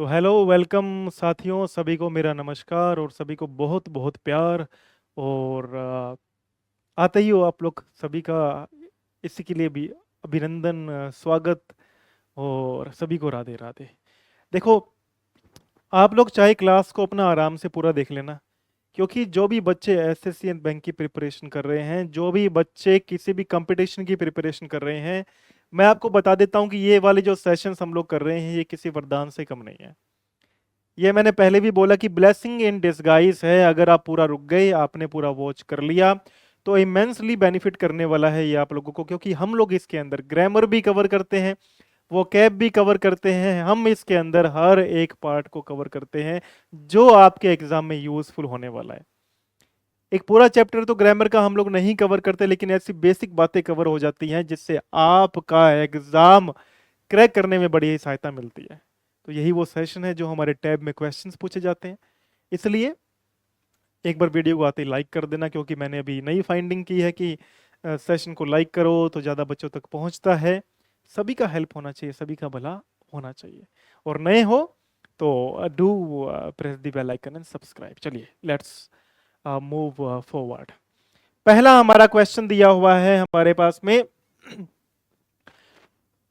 तो hello welcome साथियों, सभी को मेरा नमस्कार और सभी को बहुत बहुत प्यार। और आते ही हो आप लोग सभी का, इसी के लिए भी अभिनंदन, स्वागत। और सभी को राधे राधे। देखो, आप लोग चाहे क्लास को अपना आराम से पूरा देख लेना, क्योंकि जो भी बच्चे एसएससी एंड बैंक की प्रिपरेशन कर रहे हैं, जो भी बच्चे किसी भी कंपटीशन की प्रिपरेशन कर रहे हैं, मैं आपको बता देता हूं कि ये वाले जो सेशंस हम लोग कर रहे हैं ये किसी वरदान से कम नहीं है। ये मैंने पहले भी बोला कि ब्लेसिंग इन डिस्गाइज है। अगर आप पूरा रुक गए, आपने पूरा वॉच कर लिया, तो इमेंसली बेनिफिट करने वाला है ये आप लोगों को, क्योंकि हम लोग इसके अंदर ग्रामर भी कवर करते हैं, वो कैब भी कवर करते हैं, हम इसके अंदर हर एक पार्ट को कवर करते हैं जो आपके एग्जाम में यूजफुल होने वाला है। एक पूरा चैप्टर तो ग्रामर का हम लोग नहीं कवर करते, लेकिन ऐसी बेसिक बातें कवर हो जाती हैं जिससे आपका एग्जाम क्रैक करने में बड़ी सहायता मिलती है। तो यही वो सेशन है जो हमारे टैब में क्वेश्चंस पूछे जाते हैं। इसलिए एक बार वीडियो को आते ही लाइक कर देना, क्योंकि मैंने अभी नई फाइंडिंग की है कि सेशन को लाइक करो तो ज़्यादा बच्चों तक पहुंचता है। सभी का हेल्प होना चाहिए, सभी का भला होना चाहिए। और नए हो तो do press the bell icon and subscribe. चलिए लेट्स मूव फॉरवर्ड। पहला हमारा क्वेश्चन दिया हुआ है हमारे पास में,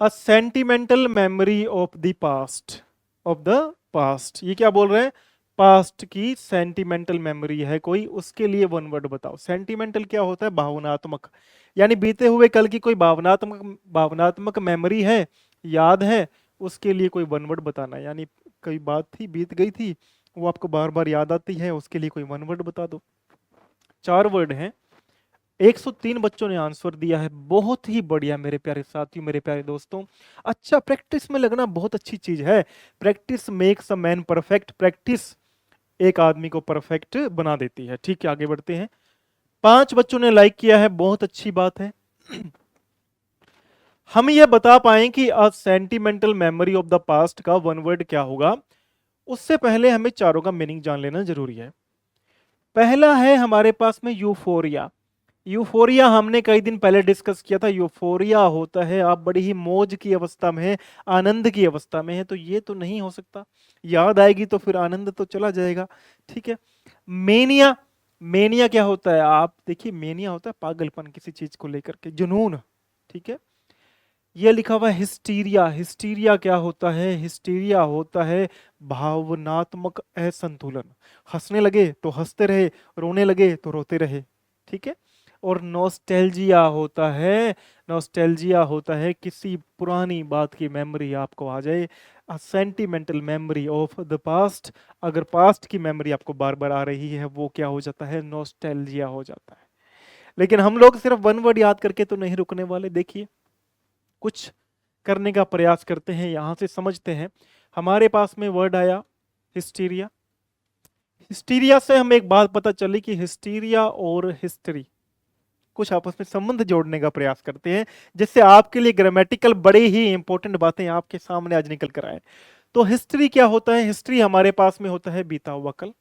a sentimental memory of the past, of the past. ये क्या बोल रहे हैं? पास्ट की सेंटिमेंटल मेमोरी है कोई, उसके लिए वन वर्ड बताओ। सेंटिमेंटल क्या होता है? भावनात्मक, यानी बीते हुए कल की कोई भावनात्मक भावनात्मक मेमोरी है, याद है, उसके लिए कोई वन वर्ड बताना है। यानी कोई बात थी, बीत गई थी, वो आपको बार बार याद आती है, उसके लिए कोई वन वर्ड बता दो। 4 वर्ड हैं। 103 बच्चों ने आंसर दिया है, बहुत ही बढ़िया मेरे प्यारे साथियों, मेरे प्यारे दोस्तों। अच्छा, प्रैक्टिस में लगना बहुत अच्छी चीज है। Practice makes a man perfect. Practice एक आदमी को परफेक्ट बना देती है। ठीक है, आगे बढ़ते हैं। 5 बच्चों ने लाइक किया है, बहुत अच्छी बात है। हम ये बता पाए कि a sentimental memory of the past का वन वर्ड क्या होगा, उससे पहले हमें चारों का मीनिंग जान लेना जरूरी है। पहला है हमारे पास में यूफोरिया। यूफोरिया हमने कई दिन पहले डिस्कस किया था। यूफोरिया होता है आप बड़ी ही मौज की अवस्था में है, आनंद की अवस्था में है, तो ये तो नहीं हो सकता। याद आएगी तो फिर आनंद तो चला जाएगा। ठीक है। मेनिया, मेनिया क्या होता है? आप देखिए, मेनिया होता है पागलपन किसी चीज को लेकर के, जुनून। ठीक है। ये लिखा हुआ है हिस्टीरिया। हिस्टीरिया क्या होता है? हिस्टीरिया होता है भावनात्मक असंतुलन। हंसने लगे तो हंसते रहे, रोने लगे तो रोते रहे। ठीक है। और नॉस्टैल्जिया होता है, नॉस्टैल्जिया होता है किसी पुरानी बात की मेमोरी आपको आ जाए, a sentimental memory of the past. अगर पास्ट की मेमोरी आपको बार बार आ रही है, वो क्या हो जाता है? नॉस्टैल्जिया हो जाता है। लेकिन हम लोग सिर्फ वन वर्ड याद करके तो नहीं रुकने वाले। देखिए, कुछ करने का प्रयास करते हैं, यहां से समझते हैं। हमारे पास में वर्ड आया हिस्टीरिया। हिस्टीरिया से हमें एक बात पता चली कि हिस्टीरिया और हिस्ट्री कुछ आपस में संबंध जोड़ने का प्रयास करते हैं, जिससे आपके लिए ग्रामेटिकल बड़ी ही इंपॉर्टेंट बातें आपके सामने आज निकल कर आए। तो हिस्ट्री क्या होता है? हिस्ट्री हमारे पास में होता है बीता हुआ कल।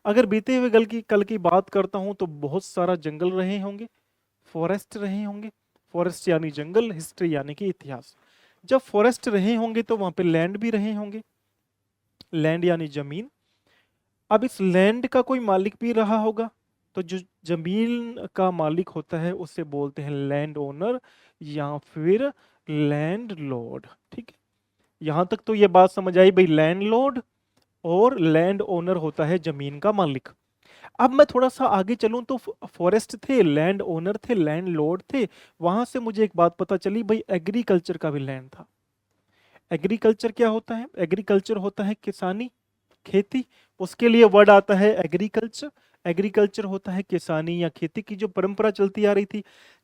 अगर बीते हुए कल की बात करता हूं तो बहुत सारा जंगल रहे होंगे, फॉरेस्ट रहे होंगे। फॉरेस्ट यानी जंगल, हिस्ट्री यानी कि इतिहास। जब फॉरेस्ट रहे होंगे तो वहां पे लैंड भी रहे होंगे, लैंड यानी जमीन। अब इस लैंड का कोई मालिक भी रहा होगा, तो जो जमीन का मालिक होता है उसे बोलते हैं लैंड ओनर या फिर लैंड लॉर्ड। ठीक है। यहां तक तो ये बात समझ आई भाई, लैंड लॉर्ड और लैंड ओनर होता है जमीन का मालिक। अब मैं थोड़ा सा आगे चलूं तो फॉरेस्ट थे, लैंड ओनर थे, लैंड लॉर्ड थे। वहां से मुझे एक बात पता चली भाई, एग्रीकल्चर का भी लैंड था। एग्रीकल्चर क्या होता है? एग्रीकल्चर होता है किसानी, खेती। उसके लिए वर्ड आता है एग्रीकल्चर। एग्रीकल्चर होता है किसानी या खेती की जो परंपरा चलती आ रही थी।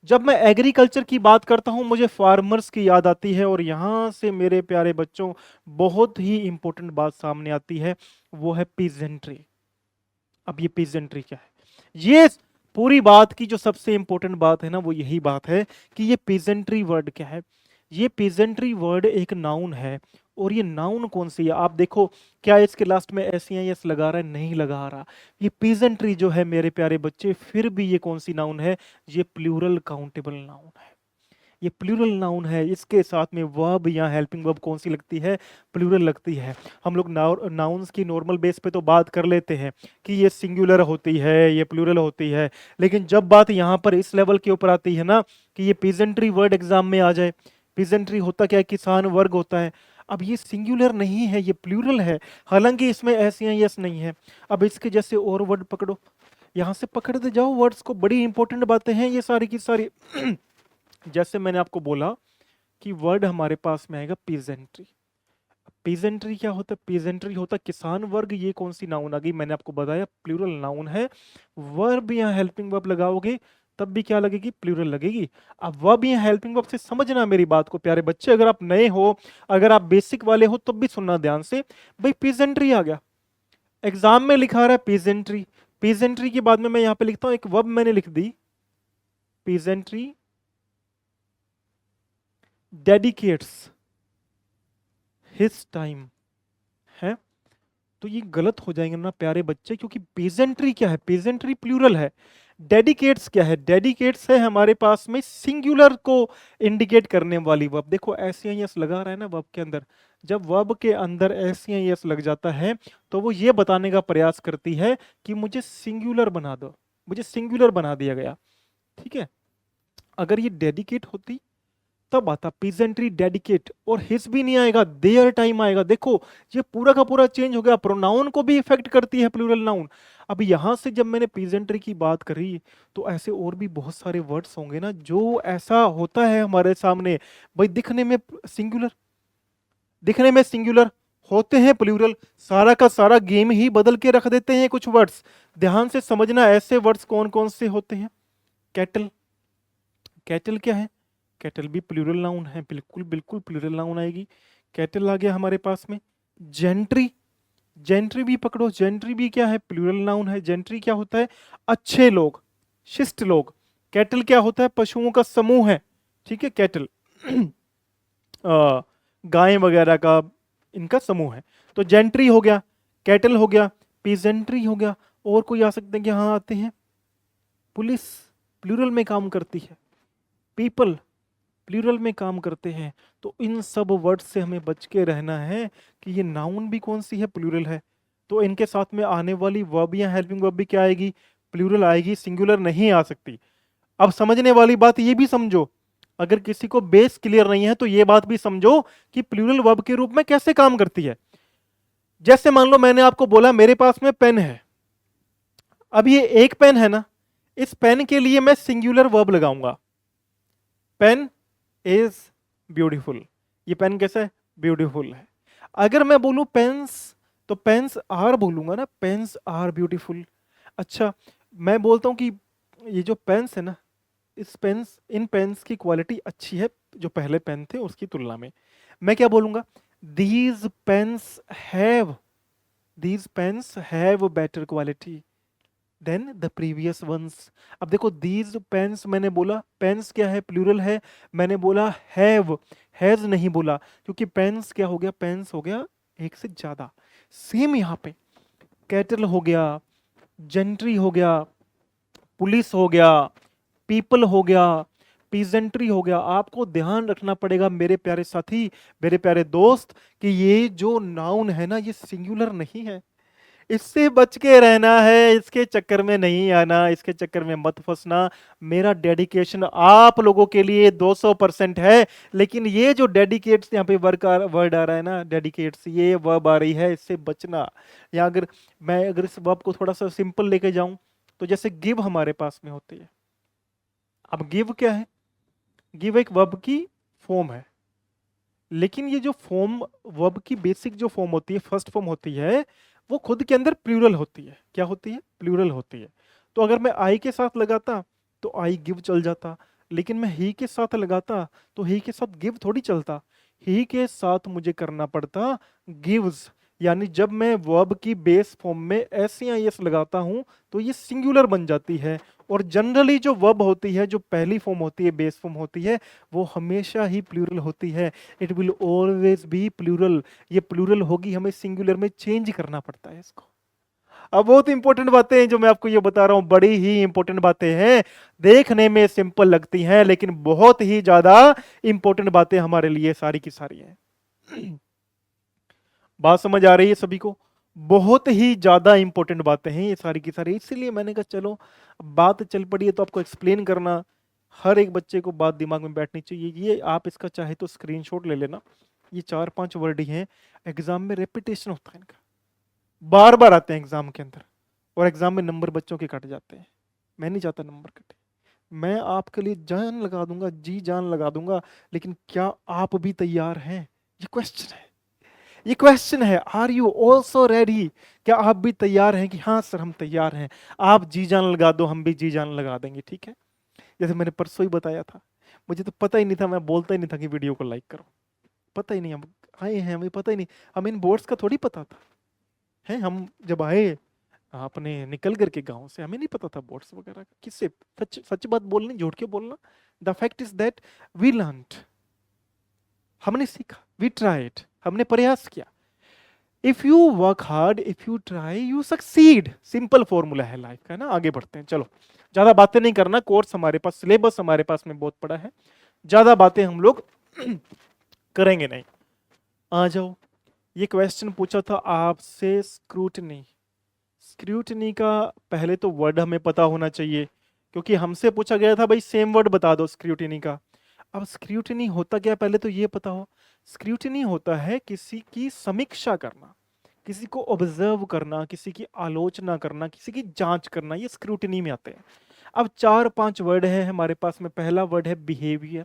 जब मैं एग्रीकल्चर की बात करता हूं, मुझे फार्मर्स की याद आती है, और यहां से मेरे प्यारे बच्चों बहुत ही इंपॉर्टेंट बात सामने आती है, वो है पीजेंट्री। अब ये पीजेंट्री क्या है? ये पूरी बात की जो सबसे इंपॉर्टेंट बात है ना, वो यही बात है कि ये पीजेंट्री वर्ड क्या है। ये पीजेंट्री वर्ड एक नाउन है। और ये नाउन कौन सी है? आप देखो, क्या इसके लास्ट में एस या एस लगा रहा है? नहीं लगा रहा। ये पीजेंट्री जो है मेरे प्यारे बच्चे, फिर भी ये कौन सी नाउन है? ये प्लूरल काउंटेबल नाउन है। ये प्लूरल नाउन है, इसके साथ में वर्ब या हेल्पिंग वर्ब कौन सी लगती है? प्लूरल लगती है। हम लोग नाउन्स की नॉर्मल बेस पे तो बात कर लेते हैं कि ये सिंगुलर होती है, ये प्लूरल होती है, लेकिन जब बात यहाँ पर इस लेवल के ऊपर आती है ना कि ये पीजेंट्री वर्ड एग्जाम में आ जाए, पीजेंट्री होता क्या है? किसान वर्ग होता है। अब ये सिंगुलर नहीं है, ये प्लूरल है, हालांकि इसमें ऐसी यस नहीं है। अब इसके जैसे और वर्ड पकड़ो, यहां से पकड़ते जाओ वर्ड्स को, बड़ी इंपॉर्टेंट बातें हैं ये सारी की सारी। जैसे मैंने आपको बोला कि वर्ड हमारे पास में आएगा पीजेंट्री। पीजेंट्री क्या होता है? पीजेंट्री होता है किसान वर्ग। ये कौन सी नाउन आ गई? मैंने आपको बताया प्लूरल नाउन है। वर्ब या हेल्पिंग वर्ब लगाओगे तब भी क्या लगेगी? प्लूरल लगेगी। अब वर्ब या हेल्पिंग वर्ब से समझना मेरी बात को प्यारे बच्चे, अगर आप नए हो, अगर आप बेसिक वाले हो तब भी सुनना ध्यान से। भाई पीजेंट्री आ गया, एग्जाम में लिखा रहा है पीजेंट्री, पीजेंट्री के बाद में मैं यहां पे लिखता हूं एक वर्ब मैंने लिख दी, पीजेंट्री डेडिकेट्स हिज टाइम है। तो ये गलत हो जाएंगे ना प्यारे बच्चे, क्योंकि पेजेंट्री क्या है? पेजेंट्री प्लूरल है। डेडिकेट्स क्या है? डेडिकेट्स है हमारे पास में सिंगुलर को इंडिकेट करने वाली वर्ब। देखो ऐसे यस लगा रहा है ना वर्ब के अंदर, जब वर्ब के अंदर ऐसे यस लग जाता है तो वो ये बताने का प्रयास करती है कि मुझे सिंगुलर बना दो, मुझे सिंगुलर बना दिया गया। ठीक है, अगर ये डेडिकेट होती तब आता पीजेंट्री डेडिकेट, और हिज भी नहीं आएगा, देयर टाइम आएगा। देखो ये पूरा का पूरा चेंज हो गया, प्रोनाउन को भी इफेक्ट करती है प्लूरल नाउन। अब यहां से जब मैंने पीजेंट्री की बात करी तो ऐसे और भी बहुत सारे वर्ड्स होंगे ना जो ऐसा होता है हमारे सामने, भाई दिखने में सिंगुलर, दिखने में सिंगुलर होते हैं प्लूरल, सारा का सारा गेम ही बदल के रख देते हैं कुछ वर्ड्स। ध्यान से समझना ऐसे वर्ड्स कौन कौन से होते हैं। कैटल, कैटल क्या है? कैटल भी प्लूरल नाउन है, बिल्कुल बिल्कुल प्लूरल नाउन आएगी। कैटल आ गया हमारे पास में। जेंट्री, जेंट्री भी पकड़ो, जेंट्री भी क्या है? प्लूरल नाउन है। जेंट्री क्या होता है? अच्छे लोग, शिष्ट लोग। कैटल क्या होता है? पशुओं का समूह है। ठीक है, कैटल गाय वगैरह का इनका समूह है। तो जेंट्री हो गया, कैटल हो गया, पीजेंट्री हो गया। और कोई आ सकते हैं कि हाँ आते हैं, पुलिस प्लूरल में काम करती है, पीपल प्लूरल में काम करते हैं। तो इन सब वर्ड से हमें बच के रहना है कि ये नाउन भी कौन सी है? प्लूरल है। तो इनके साथ में आने वाली वर्ब या हेल्पिंग वर्ब भी क्या आएगी? प्लूरल आएगी, सिंगुलर नहीं आ सकती। अब समझने वाली बात ये भी समझो, अगर किसी को बेस क्लियर नहीं है तो ये बात भी समझो कि प्लूरल वर्ब के रूप में कैसे काम करती है। जैसे मान लो मैंने आपको बोला मेरे पास में पेन है, अब ये एक पेन है ना, इस पेन के लिए मैं सिंगुलर वर्ब लगाऊंगा, पेन इज ब्यूटीफुल। ये पेन कैसा है? ब्यूटीफुल है। अगर मैं बोलूं पेन्स, तो पेन्स आर बोलूंगा ना, पेन्स आर ब्यूटीफुल। अच्छा, मैं बोलता हूं कि ये जो पेन्स है ना, इस पेन्स, इन पेन्स की क्वालिटी अच्छी है जो पहले पेन थे उसकी तुलना में। मैं क्या बोलूंगा? These pens have, these pens have better quality than the previous ones. अब देखो दीज पेन्स मैंने बोला, पेन्स क्या है? प्लूरल है। मैंने बोला हैव, हैज नहीं बोला, क्योंकि पेन्स क्या हो गया? पेन्स हो गया एक से ज्यादा। सेम यहां पे कैटल हो गया, जेंट्री हो गया, पुलिस हो गया, पीपल हो गया, पीजेंट्री हो गया। आपको ध्यान रखना पड़ेगा मेरे प्यारे साथी, मेरे प्यारे दोस्त, कि ये जो नाउन है ना ये सिंगुलर नहीं है, इससे बच के रहना है, इसके चक्कर में नहीं आना, इसके चक्कर में मत फंसना। मेरा डेडिकेशन आप लोगों के लिए 200% है, लेकिन ये जो डेडिकेट्स यहाँ पे वर्ड आ रहा है ना, डेडिकेट्स, ये वर्ब आ रही है, इससे बचना। या अगर मैं अगर इस वर्ब को थोड़ा सा सिंपल लेके जाऊं तो जैसे गिव हमारे पास में होती है। अब गिव क्या है? गिव एक वर्ब की फॉर्म है, लेकिन ये जो फॉर्म, वर्ब की बेसिक जो फॉर्म होती है, फर्स्ट फॉर्म होती है, वो खुद के अंदर प्लूरल होती है। क्या होती है? प्लूरल होती है। तो अगर मैं आई के साथ लगाता तो आई गिव चल जाता, लेकिन मैं ही के साथ लगाता तो ही के साथ गिव थोड़ी चलता, ही के साथ मुझे करना पड़ता गिव्स। यानी जब मैं वर्ब की बेस फॉर्म में एस या एस लगाता हूं तो ये सिंगुलर बन जाती है। और जनरली जो वर्ब होती है, जो पहली फॉर्म होती है, बेस फॉर्म होती है, वो हमेशा ही प्लूरल होती है। It will always be plural. ये प्लूरल होगी, हमें सिंगुलर में चेंज करना पड़ता है इसको। अब बहुत इंपॉर्टेंट बातें हैं जो मैं आपको ये बता रहा हूं, बड़ी ही इंपॉर्टेंट बातें हैं। देखने में सिंपल लगती हैं लेकिन बहुत ही ज्यादा इंपॉर्टेंट बातें हमारे लिए सारी की सारी हैं। बात समझ आ रही है सभी को? बहुत ही ज्यादा इंपॉर्टेंट बातें हैं ये सारी की सारी, इसीलिए मैंने कहा चलो अब बात चल पड़ी है तो आपको एक्सप्लेन करना, हर एक बच्चे को बात दिमाग में बैठनी चाहिए। ये आप इसका चाहे तो स्क्रीनशॉट ले लेना, ये 4-5 वर्ड ही हैं, एग्जाम में रेपिटेशन होता है इनका, बार बार आते हैं एग्जाम के अंदर, और एग्जाम में नंबर बच्चों के कट जाते हैं। मैं नहीं चाहता नंबर कटे, मैं आपके लिए जान लगा दूंगा, जी जान लगा दूंगा, लेकिन क्या आप भी तैयार हैं? ये क्वेश्चन है, ये क्वेश्चन है, आर यू ऑल्सो रेडी? क्या आप भी तैयार हैं कि हाँ सर हम तैयार हैं, आप जी जान लगा दो हम भी जी जान लगा देंगे, ठीक है? जैसे मैंने परसों ही बताया था, मुझे तो पता ही नहीं था, मैं बोलता ही नहीं था कि वीडियो को लाइक करो, पता ही नहीं, हम आए हैं हमें पता ही नहीं, हमें इन बोर्ड्स का थोड़ी पता था, है हम जब आए अपने निकल करके गांव से, हमें नहीं पता था बोर्ड्स वगैरह का। किससे सच सच बात बोलनी, झूठ क्यों बोलना? The fact is that we learned, हमने सीखा, वी ट्राइड, हमने प्रयास किया। If you work hard, if you try, you succeed, simple formula है लाइफ का ना। आगे बढ़ते हैं, चलो ज्यादा बातें नहीं करना, कोर्स हमारे पास, सिलेबस हमारे पास में बहुत पड़ा है, ज्यादा बातें हम लोग करेंगे नहीं। आ जाओ, ये क्वेश्चन पूछा था आपसे स्क्रूटनी। स्क्रूटनी का पहले तो वर्ड हमें पता होना चाहिए, क्योंकि हमसे पूछा गया था भाई सेम वर्ड बता दो स्क्रूटनी का। अब स्क्रूटनी होता क्या, पहले तो ये पता हो। स्क्रूटनी होता है किसी की समीक्षा करना, किसी को ऑब्जर्व करना, किसी की आलोचना करना, किसी की जांच करना, ये स्क्रूटनी में आते हैं। अब 4-5 वर्ड है हमारे पास में। पहला वर्ड है बिहेवियर।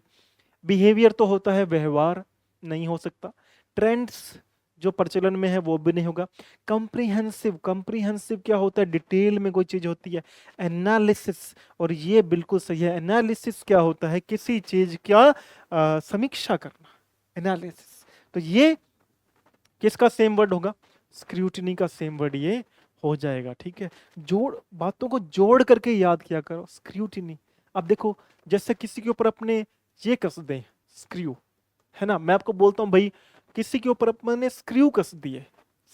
बिहेवियर तो होता है व्यवहार, नहीं हो सकता। ट्रेंड्स जो प्रचलन में है वो भी नहीं होगा। कंप्रीहेंसिव, कंप्रीहेंसिव क्या होता है, डिटेल में कोई चीज होती है। एनालिसिस, और ये बिल्कुल सही है, एनालिसिस क्या होता है, किसी चीज का समीक्षा करना, एनालिसिस। तो ये किसका सेम वर्ड होगा? स्क्रूटिनी का सेम वर्ड ये हो जाएगा, ठीक है? जोड़, बातों को जोड़ करके याद किया करो, स्क्रूटिनी। अब देखो, जैसे किसी के ऊपर अपने ये कस दें, स्क्रू, है ना, मैं आपको बोलता हूं भाई किसी के ऊपर अपने स्क्रू कस दिए,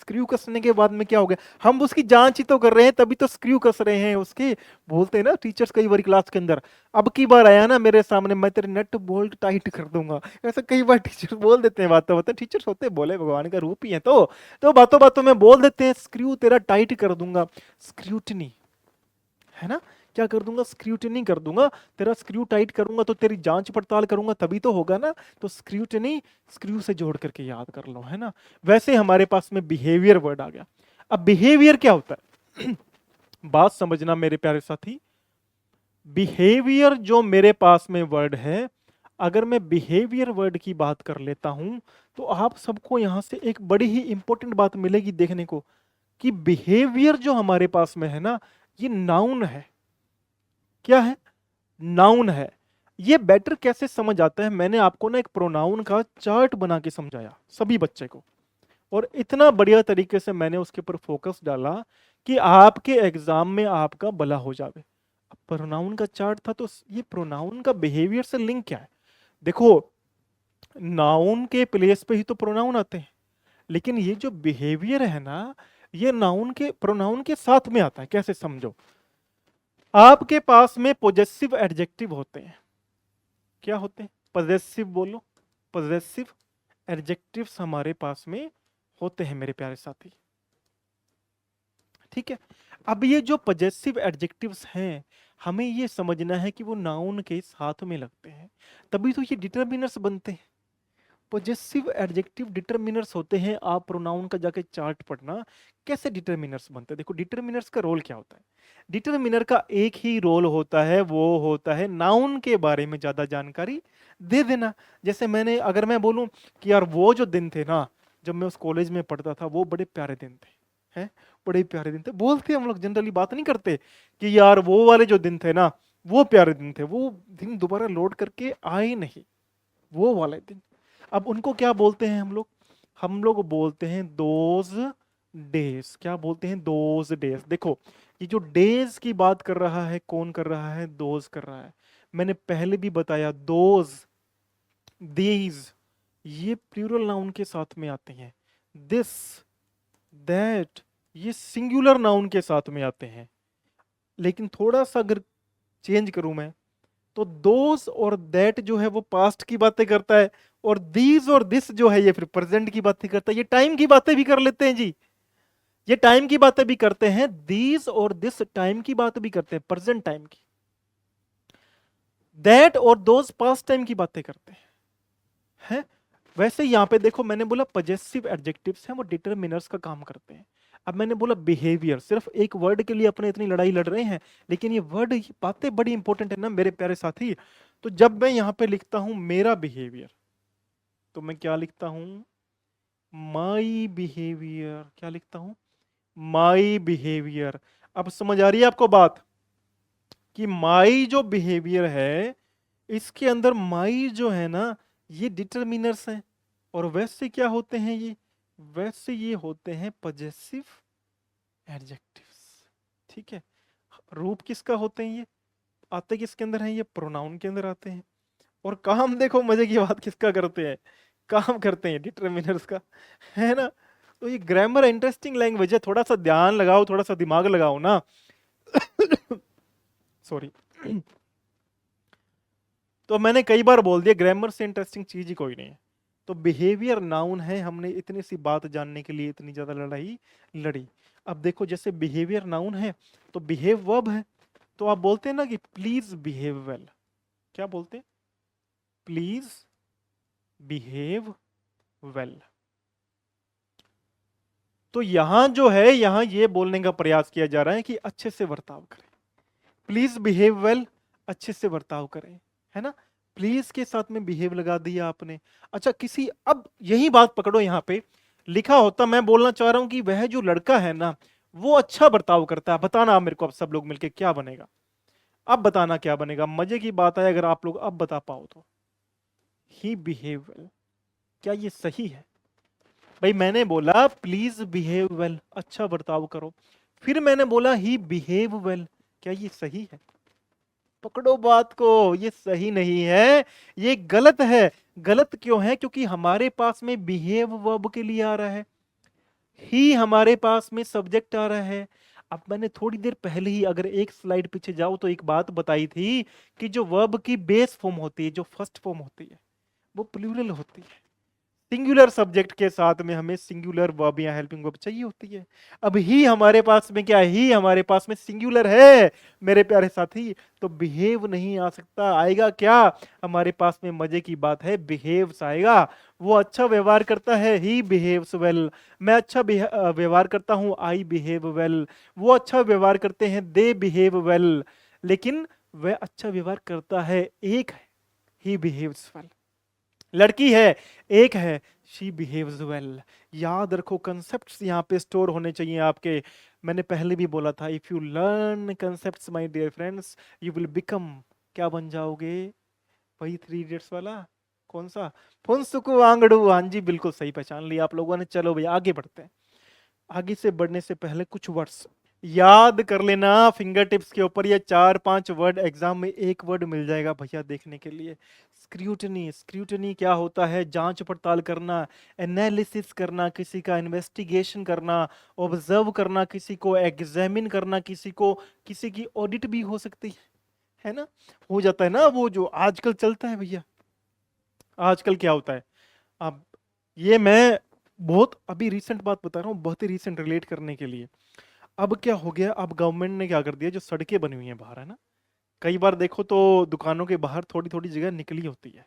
स्क्रू कसने के बाद में क्या हो गया, हम उसकी जांच ही तो कर रहे हैं, तभी तो स्क्रू कस रहे हैं उसके। बोलते हैं ना टीचर्स कई बार क्लास के अंदर, अब की बार आया ना मेरे सामने मैं तेरे नट बोल्ट टाइट कर दूंगा, ऐसा कई बार टीचर बोल देते हैं। बातों बातों टीचर्स होते हैं, बोले भगवान का रूप ही है, तो बातों बातों में बोल देते हैं स्क्रू तेरा टाइट कर दूंगा। स्क्रूटनी, है ना, क्या कर दूंगा? स्क्रूटनी कर दूंगा, तेरा स्क्रू टाइट करूंगा, तो तेरी जांच पड़ताल करूंगा तभी तो होगा ना। तो स्क्रूटनी, स्क्रू से जोड़ करके याद कर लो, है ना। वैसे हमारे पास में बिहेवियर वर्ड आ गया। अब बिहेवियर क्या होता है? बात समझना मेरे प्यारे साथी, बिहेवियर जो मेरे पास में वर्ड है, अगर मैं बिहेवियर वर्ड की बात कर लेता हूं, तो आप सबको यहां से एक बड़ी ही इंपॉर्टेंट बात मिलेगी देखने को, कि बिहेवियर जो हमारे पास में है ना, ये नाउन है। क्या है? नाउन है। ये बेटर कैसे समझ आता है, मैंने आपको ना एक प्रोनाउन का चार्ट बना के समझाया सभी बच्चे को, और इतना बढ़िया तरीके से मैंने उसके ऊपर फोकस डाला कि आपके एग्जाम में आपका भला हो जावे। अब प्रोनाउन का चार्ट था, तो ये प्रोनाउन का बिहेवियर से लिंक क्या है? देखो, नाउन के प्लेस पे ही तो प्रोनाउन आते हैं, लेकिन ये जो बिहेवियर है ना, ये नाउन के प्रोनाउन के साथ में आता है। कैसे समझो, आपके पास में पोजेसिव एडजेक्टिव होते हैं। क्या होते हैं? पॉजेसिव बोलो, पॉजेसिव एडजेक्टिव्स हमारे पास में होते हैं मेरे प्यारे साथी, ठीक है। अब ये जो पॉजेसिव एडजेक्टिव्स हैं, हमें ये समझना है कि वो नाउन के साथ में लगते हैं, तभी तो ये डिटरमिनर्स बनते हैं। पॉजेसिव एडजेक्टिव डिटरमिनर्स होते हैं। आप प्रोनाउन का जाके चार्ट पढ़ना, कैसे डिटरमिनर्स बनते हैं। देखो, डिटरमिनर्स का रोल क्या होता है? डिटरमिनर का एक ही रोल होता है, वो होता है नाउन के बारे में ज्यादा जानकारी दे देना। जैसे मैंने, अगर मैं बोलूं कि यार वो जो दिन थे ना जब मैं उस कॉलेज में पढ़ता था, वो बड़े प्यारे दिन थे, हैं, बड़े प्यारे दिन थे, बोलते हम लोग जनरली, बात नहीं करते कि यार वो वाले जो दिन थे ना, वो प्यारे दिन थे, वो दिन दोबारा लौट करके आए नहीं, वो वाले दिन। अब उनको क्या बोलते हैं हम लोग? हम लोग बोलते हैं दोज डेज। क्या बोलते हैं? Those days. देखो, ये जो डेज की बात कर रहा है, कौन कर रहा है? दोज कर रहा है। मैंने पहले भी बताया, दोज, दीज, ये प्लूरल नाउन के साथ में आते हैं। दिस, दैट, ये सिंगुलर नाउन के साथ में आते हैं। लेकिन थोड़ा सा अगर चेंज करूं मैं, तो दोस और दैट जो है वो पास्ट की बातें करता है, और दीज और दिस जो है ये फिर प्रेजेंट की बातें करता है। ये टाइम की बातें भी कर लेते हैं जी, ये टाइम की बातें भी करते हैं, दीज और दिस टाइम की बात भी करते हैं, प्रेजेंट टाइम की। दैट और दोज पास्ट टाइम की बातें करते हैं। वैसे यहां पे देखो, मैंने बोला पजेसिव एडजेक्टिव्स हैं वो डिटरमिनर्स का काम करते हैं। अब मैंने बोला बिहेवियर, सिर्फ एक वर्ड के लिए अपने इतनी लड़ाई लड़ रहे हैं, लेकिन ये वर्ड, ये बातें बड़ी इंपॉर्टेंट है ना मेरे प्यारे साथी। तो जब मैं यहां पे लिखता हूं मेरा बिहेवियर, तो मैं क्या लिखता हूं? My behaviour. क्या लिखता हूं? My behaviour. अब समझ आ रही है आपको बात, कि माई जो बिहेवियर है, इसके अंदर माई जो है ना, ये डिटरमिनर्स हैं। और वैसे क्या होते हैं ये? वैसे ये होते हैं पजेसिव एडजेक्टिव्स। ठीक है। रूप किसका होते हैं ये? आते किसके अंदर हैं ये? प्रोनाउन के अंदर आते हैं। और काम देखो मजे की बात किसका करते हैं? काम करते हैं डिटरमिनर्स का, है ना। तो ये ग्रामर इंटरेस्टिंग लैंग्वेज है, थोड़ा सा ध्यान लगाओ, थोड़ा सा दिमाग लगाओ ना। सॉरी। तो मैंने कई बार बोल दिया, ग्रामर से इंटरेस्टिंग चीज ही कोई नहीं है। तो बिहेवियर नाउन है, हमने इतनी सी बात जानने के लिए इतनी ज्यादा लड़ाई लड़ी। अब देखो, जैसे बिहेवियर नाउन है तो बिहेव वर्ब है। तो आप बोलते हैं ना कि प्लीज बिहेव वेल। क्या बोलते हैं? Please behave well. तो यहां जो है, यहां ये बोलने का प्रयास किया जा रहा है कि अच्छे से बर्ताव करें। प्लीज बिहेव वेल, अच्छे से बर्ताव करें, है ना। प्लीज के साथ में बिहेव लगा दिया आपने। अच्छा, किसी, अब यही बात पकड़ो, यहां पे लिखा होता, मैं बोलना चाह रहा हूं कि वह जो लड़का है ना, वो अच्छा बर्ताव करता है। बताना आप मेरे को, अब सब लोग मिलके क्या बनेगा? अब बताना क्या बनेगा। मजे की बात है अगर आप लोग अब बता पाओ तो। ही बिहेव वेल, क्या ये सही है? भाई मैंने बोला प्लीज बिहेव वेल, अच्छा बर्ताव करो। फिर मैंने बोला ही बिहेव वेल, क्या ये सही है? पकड़ो बात को, ये सही नहीं है, ये गलत है। गलत क्यों है? क्योंकि हमारे पास में बिहेव वर्ब के लिए आ रहा है, ही हमारे पास में सब्जेक्ट आ रहा है। अब मैंने थोड़ी देर पहले ही, अगर एक स्लाइड पीछे जाओ, तो एक बात बताई थी कि जो वर्ब की बेस फॉर्म होती है, जो फर्स्ट फॉर्म होती है, वो प्लूरल होती है। सिंगुलर सब्जेक्ट के साथ में हमें सिंगुलर वर्ब या हेल्पिंग वर्ब चाहिए होती है। अब ही हमारे पास में क्या है? ही हमारे पास में सिंगुलर है मेरे प्यारे साथी। तो बिहेव नहीं आ सकता, आएगा क्या? हमारे पास में मजे की बात है, बिहेव्स आएगा। वो अच्छा व्यवहार करता है, ही बिहेव्स वेल। मैं अच्छा व्यवहार करता हूं, आई बिहेव वेल। वो अच्छा व्यवहार करते हैं, दे बिहेव वेल। लेकिन वह अच्छा व्यवहार करता है, एक है, ही बिहेव्स वेल। लड़की है, एक है, शी बिहेव्स वेल। याद रखो, कंसेप्ट्स यहाँ पे स्टोर होने चाहिए आपके। मैंने पहले भी बोला था, if you learn concepts my dear friends, you will become, क्या बन जाओगे? वही थ्री इडियट्स वाला, कौन सा? फुनसुकु वांगडू। हाँ जी, बिल्कुल सही पहचान लिया आप लोगों ने। चलो भैया आगे बढ़ते हैं। आगे से बढ़ने से पहले कुछ वर्ड्स याद कर लेना फिंगर टिप्स के ऊपर। ये 4-5 वर्ड एग्जाम में एक वर्ड मिल जाएगा भैया देखने के लिए। स्क्रूटनी। स्क्रूटनी क्या होता है? जांच पड़ताल करना, एनालिसिस करना, किसी का इन्वेस्टिगेशन करना, ऑब्जर्व करना, किसी को एग्जामिन करना, किसी को, किसी की ऑडिट भी हो सकती है ना। हो जाता है ना, वो जो आजकल चलता है भैया। आजकल क्या होता है, अब ये मैं बहुत अभी रिसेंट बात बता रहा हूँ, बहुत ही रिसेंट रिलेट करने के लिए। अब क्या हो गया, अब गवर्नमेंट ने क्या कर दिया, जो सड़कें बनी हुई हैं बाहर, है ना, कई बार देखो तो दुकानों के बाहर थोड़ी थोड़ी जगह निकली होती है।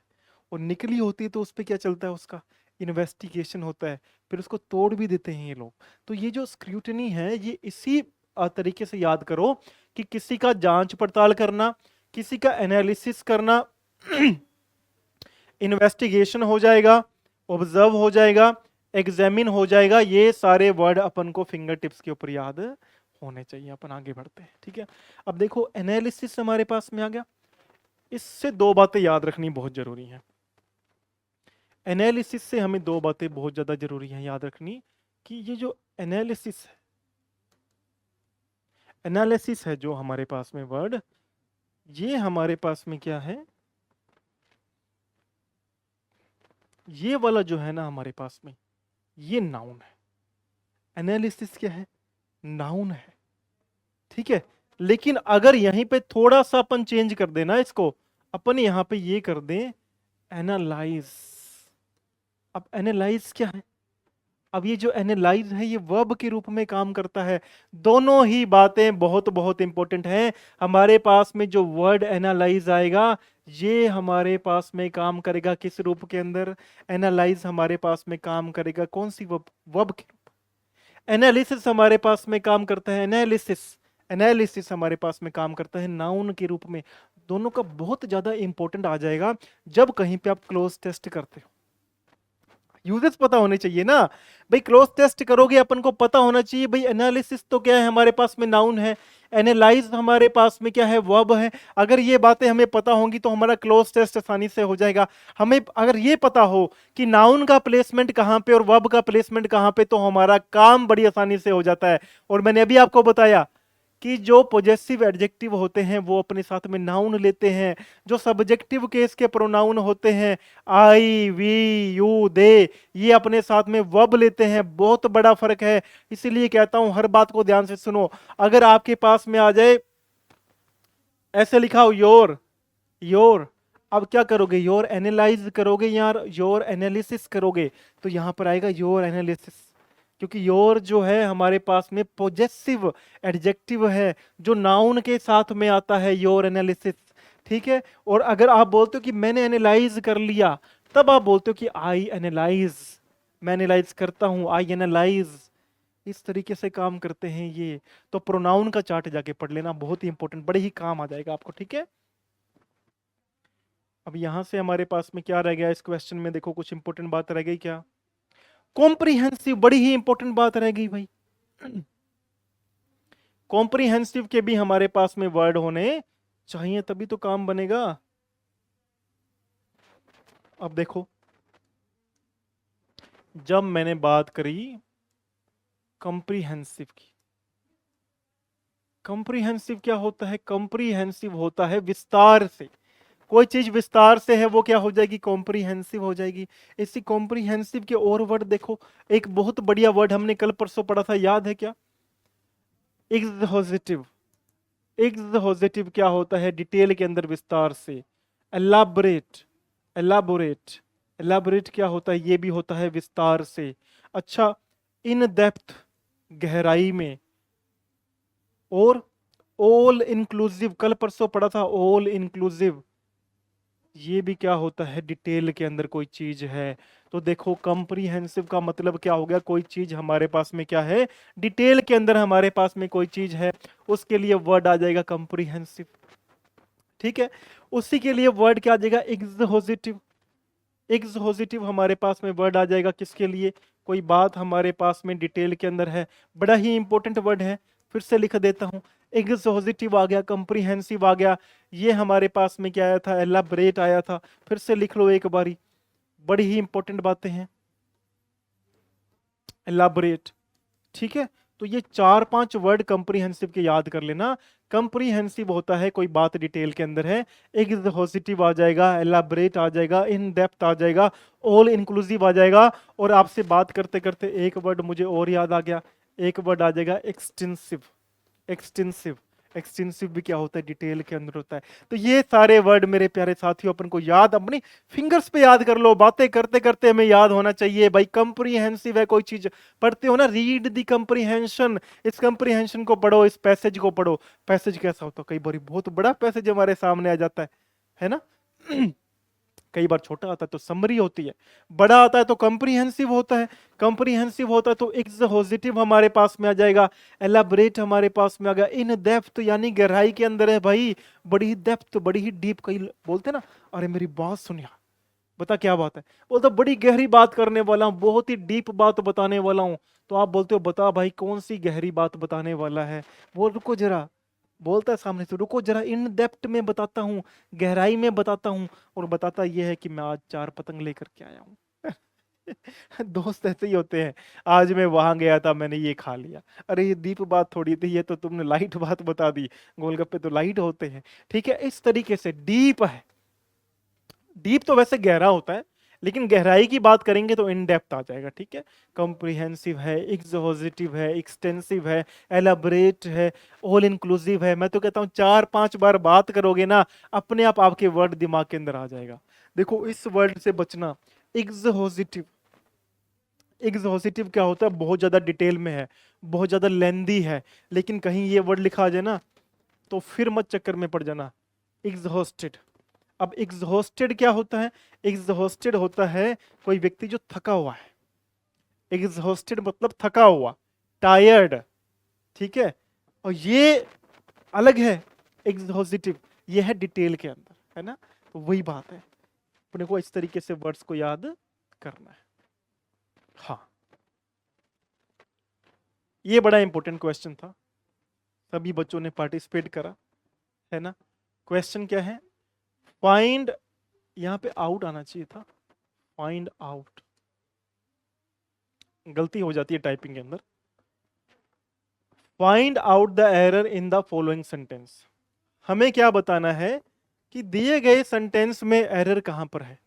और निकली होती है तो उस पे क्या चलता है, उसका इन्वेस्टिगेशन होता है, फिर उसको तोड़ भी देते हैं ये लोग। तो ये जो स्क्रूटनी है, ये इसी तरीके से याद करो कि किसी का जांच पड़ताल करना, किसी का एनालिसिस करना, इन्वेस्टिगेशन हो जाएगा, ऑब्जर्व हो जाएगा, एग्जामिन हो जाएगा। ये सारे वर्ड अपन को फिंगर टिप्स के ऊपर याद होने चाहिए। अपन आगे बढ़ते हैं, ठीक है। अब देखो, एनालिसिस हमारे पास में आ गया। इससे दो बातें याद रखनी बहुत जरूरी है। एनालिसिस से हमें दो बातें बहुत ज्यादा जरूरी है याद रखनी, कि ये जो एनालिसिस है, एनालिसिस है जो हमारे पास में वर्ड, ये हमारे पास में क्या है? ये वाला जो है ना हमारे पास में, ये नाउन है। एनालिसिस क्या है? नाउन है, ठीक है। लेकिन अगर यहीं पे थोड़ा सा अपन चेंज कर देना इसको, अपन यहां पे ये कर दें एनालाइज। अब एनालाइज क्या है? अब ये जो एनालाइज है ये वर्ब के रूप में काम करता है। दोनों ही बातें बहुत बहुत इंपॉर्टेंट हैं। हमारे पास में जो वर्ड एनालाइज आएगा ये हमारे पास में काम करेगा किस रूप के अंदर? एनालाइज हमारे पास में काम करेगा कौन सी वर्ब? वर्ब के रूप। एनालिसिस हमारे पास में काम करता है एनालिसिस। एनालिसिस हमारे पास में काम करता है नाउन के रूप में। दोनों का बहुत ज्यादा इंपॉर्टेंट आ जाएगा जब कहीं पे आप क्लोज टेस्ट करते हो। यूजेस पता होने चाहिए ना भाई। क्लोज टेस्ट करोगे अपन को पता होना चाहिए भाई एनालिसिस तो क्या है हमारे पास में नाउन है, एनालाइज हमारे पास में क्या है? वर्ब है। अगर ये बातें हमें पता होंगी तो हमारा क्लोज टेस्ट आसानी से हो जाएगा। हमें अगर ये पता हो कि नाउन का प्लेसमेंट कहां पे और वर्ब का प्लेसमेंट कहां पे तो हमारा काम बड़ी आसानी से हो जाता है। और मैंने अभी आपको बताया कि जो पॉजेसिव एडजेक्टिव होते हैं वो अपने साथ में नाउन लेते हैं। जो सब्जेक्टिव केस के प्रोनाउन होते हैं आई, वी, यू, दे, ये अपने साथ में वर्ब लेते हैं। बहुत बड़ा फर्क है। इसीलिए कहता हूं हर बात को ध्यान से सुनो। अगर आपके पास में आ जाए ऐसे लिखा हो योर, योर, अब क्या करोगे? योर एनालाइज करोगे या योर एनालिसिस करोगे? तो यहां पर आएगा योर एनालिसिस, क्योंकि योर जो है हमारे पास में पॉजेसिव एडजेक्टिव है जो नाउन के साथ में आता है, योर एनालिसिस, ठीक है। और अगर आप बोलते हो कि मैंने एनालाइज कर लिया, तब आप बोलते हो कि आई एनालाइज, मैं एनालाइज करता हूं, आई एनालाइज। इस तरीके से काम करते हैं ये। तो प्रोनाउन का चार्ट जाके पढ़ लेना, बहुत ही इंपॉर्टेंट, बड़े ही काम आ जाएगा आपको, ठीक है। अब यहां से हमारे पास में क्या रह गया इस क्वेश्चन में? देखो कुछ इंपॉर्टेंट बात रह गई क्या? कॉम्प्रिहेंसिव, बड़ी ही इंपॉर्टेंट बात रह गई भाई। कॉम्प्रिहेंसिव के भी हमारे पास में वर्ड होने चाहिए तभी तो काम बनेगा। अब देखो जब मैंने बात करी कॉम्प्रिहेंसिव की, कॉम्प्रिहेंसिव क्या होता है? कॉम्प्रिहेंसिव होता है विस्तार से। कोई चीज विस्तार से है वो क्या हो जाएगी? कॉम्प्रिहेंसिव हो जाएगी। इसी कॉम्प्रिहेंसिव के और वर्ड देखो, एक बहुत बढ़िया वर्ड हमने कल परसों पढ़ा था, याद है क्या? एग्जॉस्टिव। एग्जॉस्टिव क्या होता है? डिटेल के अंदर विस्तार से। एलाबोरेट, एलाबोरेट, एलाबोरेट क्या होता है? ये भी होता है विस्तार से। अच्छा, इन डेप्थ, गहराई में। और ऑल इंक्लूसिव, कल परसों पढ़ा था ऑल इंक्लूसिव, ये भी क्या होता है? डिटेल के अंदर कोई चीज है। तो देखो कॉम्प्रिहेंसिव का मतलब क्या हो गया? कोई चीज हमारे पास में क्या है? डिटेल के अंदर हमारे पास में कोई चीज है, उसके लिए वर्ड आ जाएगा कॉम्प्रिहेंसिव, ठीक है। उसी के लिए वर्ड क्या आ जाएगा? एग्जॉस्टिव। एग्जॉस्टिव हमारे पास में वर्ड आ जाएगा किसके लिए? कोई बात हमारे पास में डिटेल के अंदर है। बड़ा ही इंपॉर्टेंट वर्ड है, फिर से लिख देता हूं। एग्जॉस्टिव आ गया, कॉम्प्रिहेंसिव आ गया। ये हमारे पास में क्या आया था? एलाबरेट आया था। फिर से लिख लो एक बारी, बड़ी ही इंपॉर्टेंट बातें हैं। एलाबरेट, ठीक है। तो ये 4-5 वर्ड कॉम्प्रिहेंसिव के याद कर लेना। कॉम्प्रिहेंसिव होता है कोई बात डिटेल के अंदर है। एग्जॉस्टिव आ जाएगा, एलाबरेट आ जाएगा, इन डेप्थ आ जाएगा, ऑल इंक्लूसिव आ जाएगा। और आपसे बात करते करते एक वर्ड मुझे और याद आ गया, एक वर्ड आ जाएगा एक्सटेंसिव। एक्सटेंसिव, एक्सटेंसिव भी क्या होता है? डिटेल के अंदर होता है। तो ये सारे वर्ड मेरे प्यारे साथियों अपन को याद, अपनी फिंगर्स पे याद कर लो। बातें करते करते हमें याद होना चाहिए भाई। कॉम्प्रिहेंसिव है कोई चीज, पढ़ते हो ना, रीड द कॉम्प्रिहेंशन। इस कॉम्प्रिहेंशन को पढ़ो, इस पैसेज को पढ़ो। पैसेज कैसा होता है? कई बार बहुत बड़ा पैसेज हमारे सामने आ जाता है ना। कई बार छोटा आता है तो समरी होती है, बड़ा आता है तो कॉम्प्रिहेंसिव होता है। कॉम्प्रिहेंसिव होता है तो एग्जॉस्टिव हमारे पास में आ जाएगा, एलाबरेट हमारे पास में आ गया, इन डेप्थ यानी गहराई के अंदर है भाई। बड़ी ही डेप्थ, बड़ी ही डीप। कई बोलते ना, अरे मेरी बात सुनिया, बता क्या बात है? वो तो बड़ी गहरी बात करने वाला हूँ, बहुत ही डीप बात बताने वाला हूँ। तो आप बोलते हो बता भाई कौन सी गहरी बात बताने वाला है? वो रुको जरा, बोलता है सामने से, रुको जरा इन डेप्थ में बताता हूँ, गहराई में बताता हूँ। और बताता यह है कि मैं आज 4 पतंग लेकर के आया हूँ। दोस्त ऐसे ही होते हैं। आज मैं वहां गया था, मैंने ये खा लिया। अरे ये डीप बात थोड़ी थी, ये तो तुमने लाइट बात बता दी। गोलगप्पे तो लाइट होते हैं, ठीक है। इस तरीके से डीप है। डीप तो वैसे गहरा होता है, लेकिन गहराई की बात करेंगे तो इन डेप्थ आ जाएगा, ठीक है। कॉम्प्रिहेंसिव है, एग्जॉस्टिव है, एक्सटेंसिव है, एलाबरेट है, ऑल इंक्लूसिव है। मैं तो कहता हूँ 4-5 बार बात करोगे ना, अपने आप आपके वर्ड दिमाग के अंदर आ जाएगा। देखो इस वर्ड से बचना, एग्जॉस्टिव। एग्जॉस्टिव क्या होता है, बहुत ज्यादा डिटेल में है, बहुत ज्यादा लेंदी है, लेकिन कहीं ये वर्ड लिखा आ जाए ना तो फिर मत चक्कर में पड़ जाना। एग्जॉस्टेड। अब एग्जॉस्टेड क्या होता है, एग्जॉस्टेड होता है कोई व्यक्ति जो थका हुआ है। एग्जॉस्टेड मतलब थका हुआ, टायर्ड, ठीक है। और ये अलग है, एग्जॉस्टिव ये है डिटेल के अंदर, है ना। तो वही बात है, अपने को इस तरीके से वर्ड्स को याद करना है। हाँ, ये बड़ा इंपॉर्टेंट क्वेश्चन था, सभी बच्चों ने पार्टिसिपेट करा, है ना। क्वेश्चन क्या है, फाइंड, यहां पे आउट आना चाहिए था, फाइंड आउट, गलती हो जाती है टाइपिंग के अंदर। Find out the error in the following sentence. हमें क्या बताना है कि दिए गए सेंटेंस में एरर कहां पर है।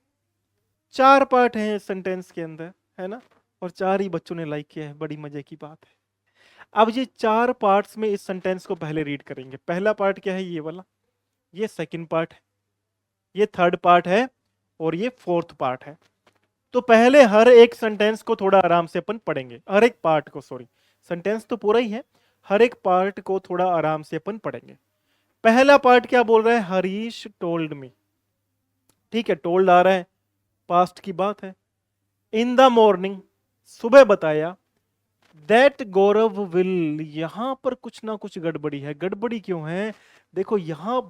4 पार्ट हैं इस सेंटेंस के अंदर, है ना, और 4 ही बच्चों ने लाइक किया है, बड़ी मजे की बात है। अब ये 4 पार्ट्स में इस सेंटेंस को पहले रीड करेंगे। पहला पार्ट क्या है, ये वाला, ये सेकंड पार्ट है, ये थर्ड पार्ट है, और ये फोर्थ पार्ट है। तो पहले हर एक सेंटेंस को थोड़ा आराम से अपन पढ़ेंगे, हर एक पार्ट को, सॉरी सेंटेंस तो पूरा ही है, हर एक पार्ट को थोड़ा आराम से अपन पढ़ेंगे। पहला पार्ट क्या बोल रहा है, हरीश टोल्ड मी, ठीक है, टोल्ड आ रहा है, पास्ट की बात है। इन द मॉर्निंग, सुबह बताया, दैट गौरव विल, यहां पर कुछ ना कुछ गड़बड़ी है। गड़बड़ी क्यों है, देखो यहां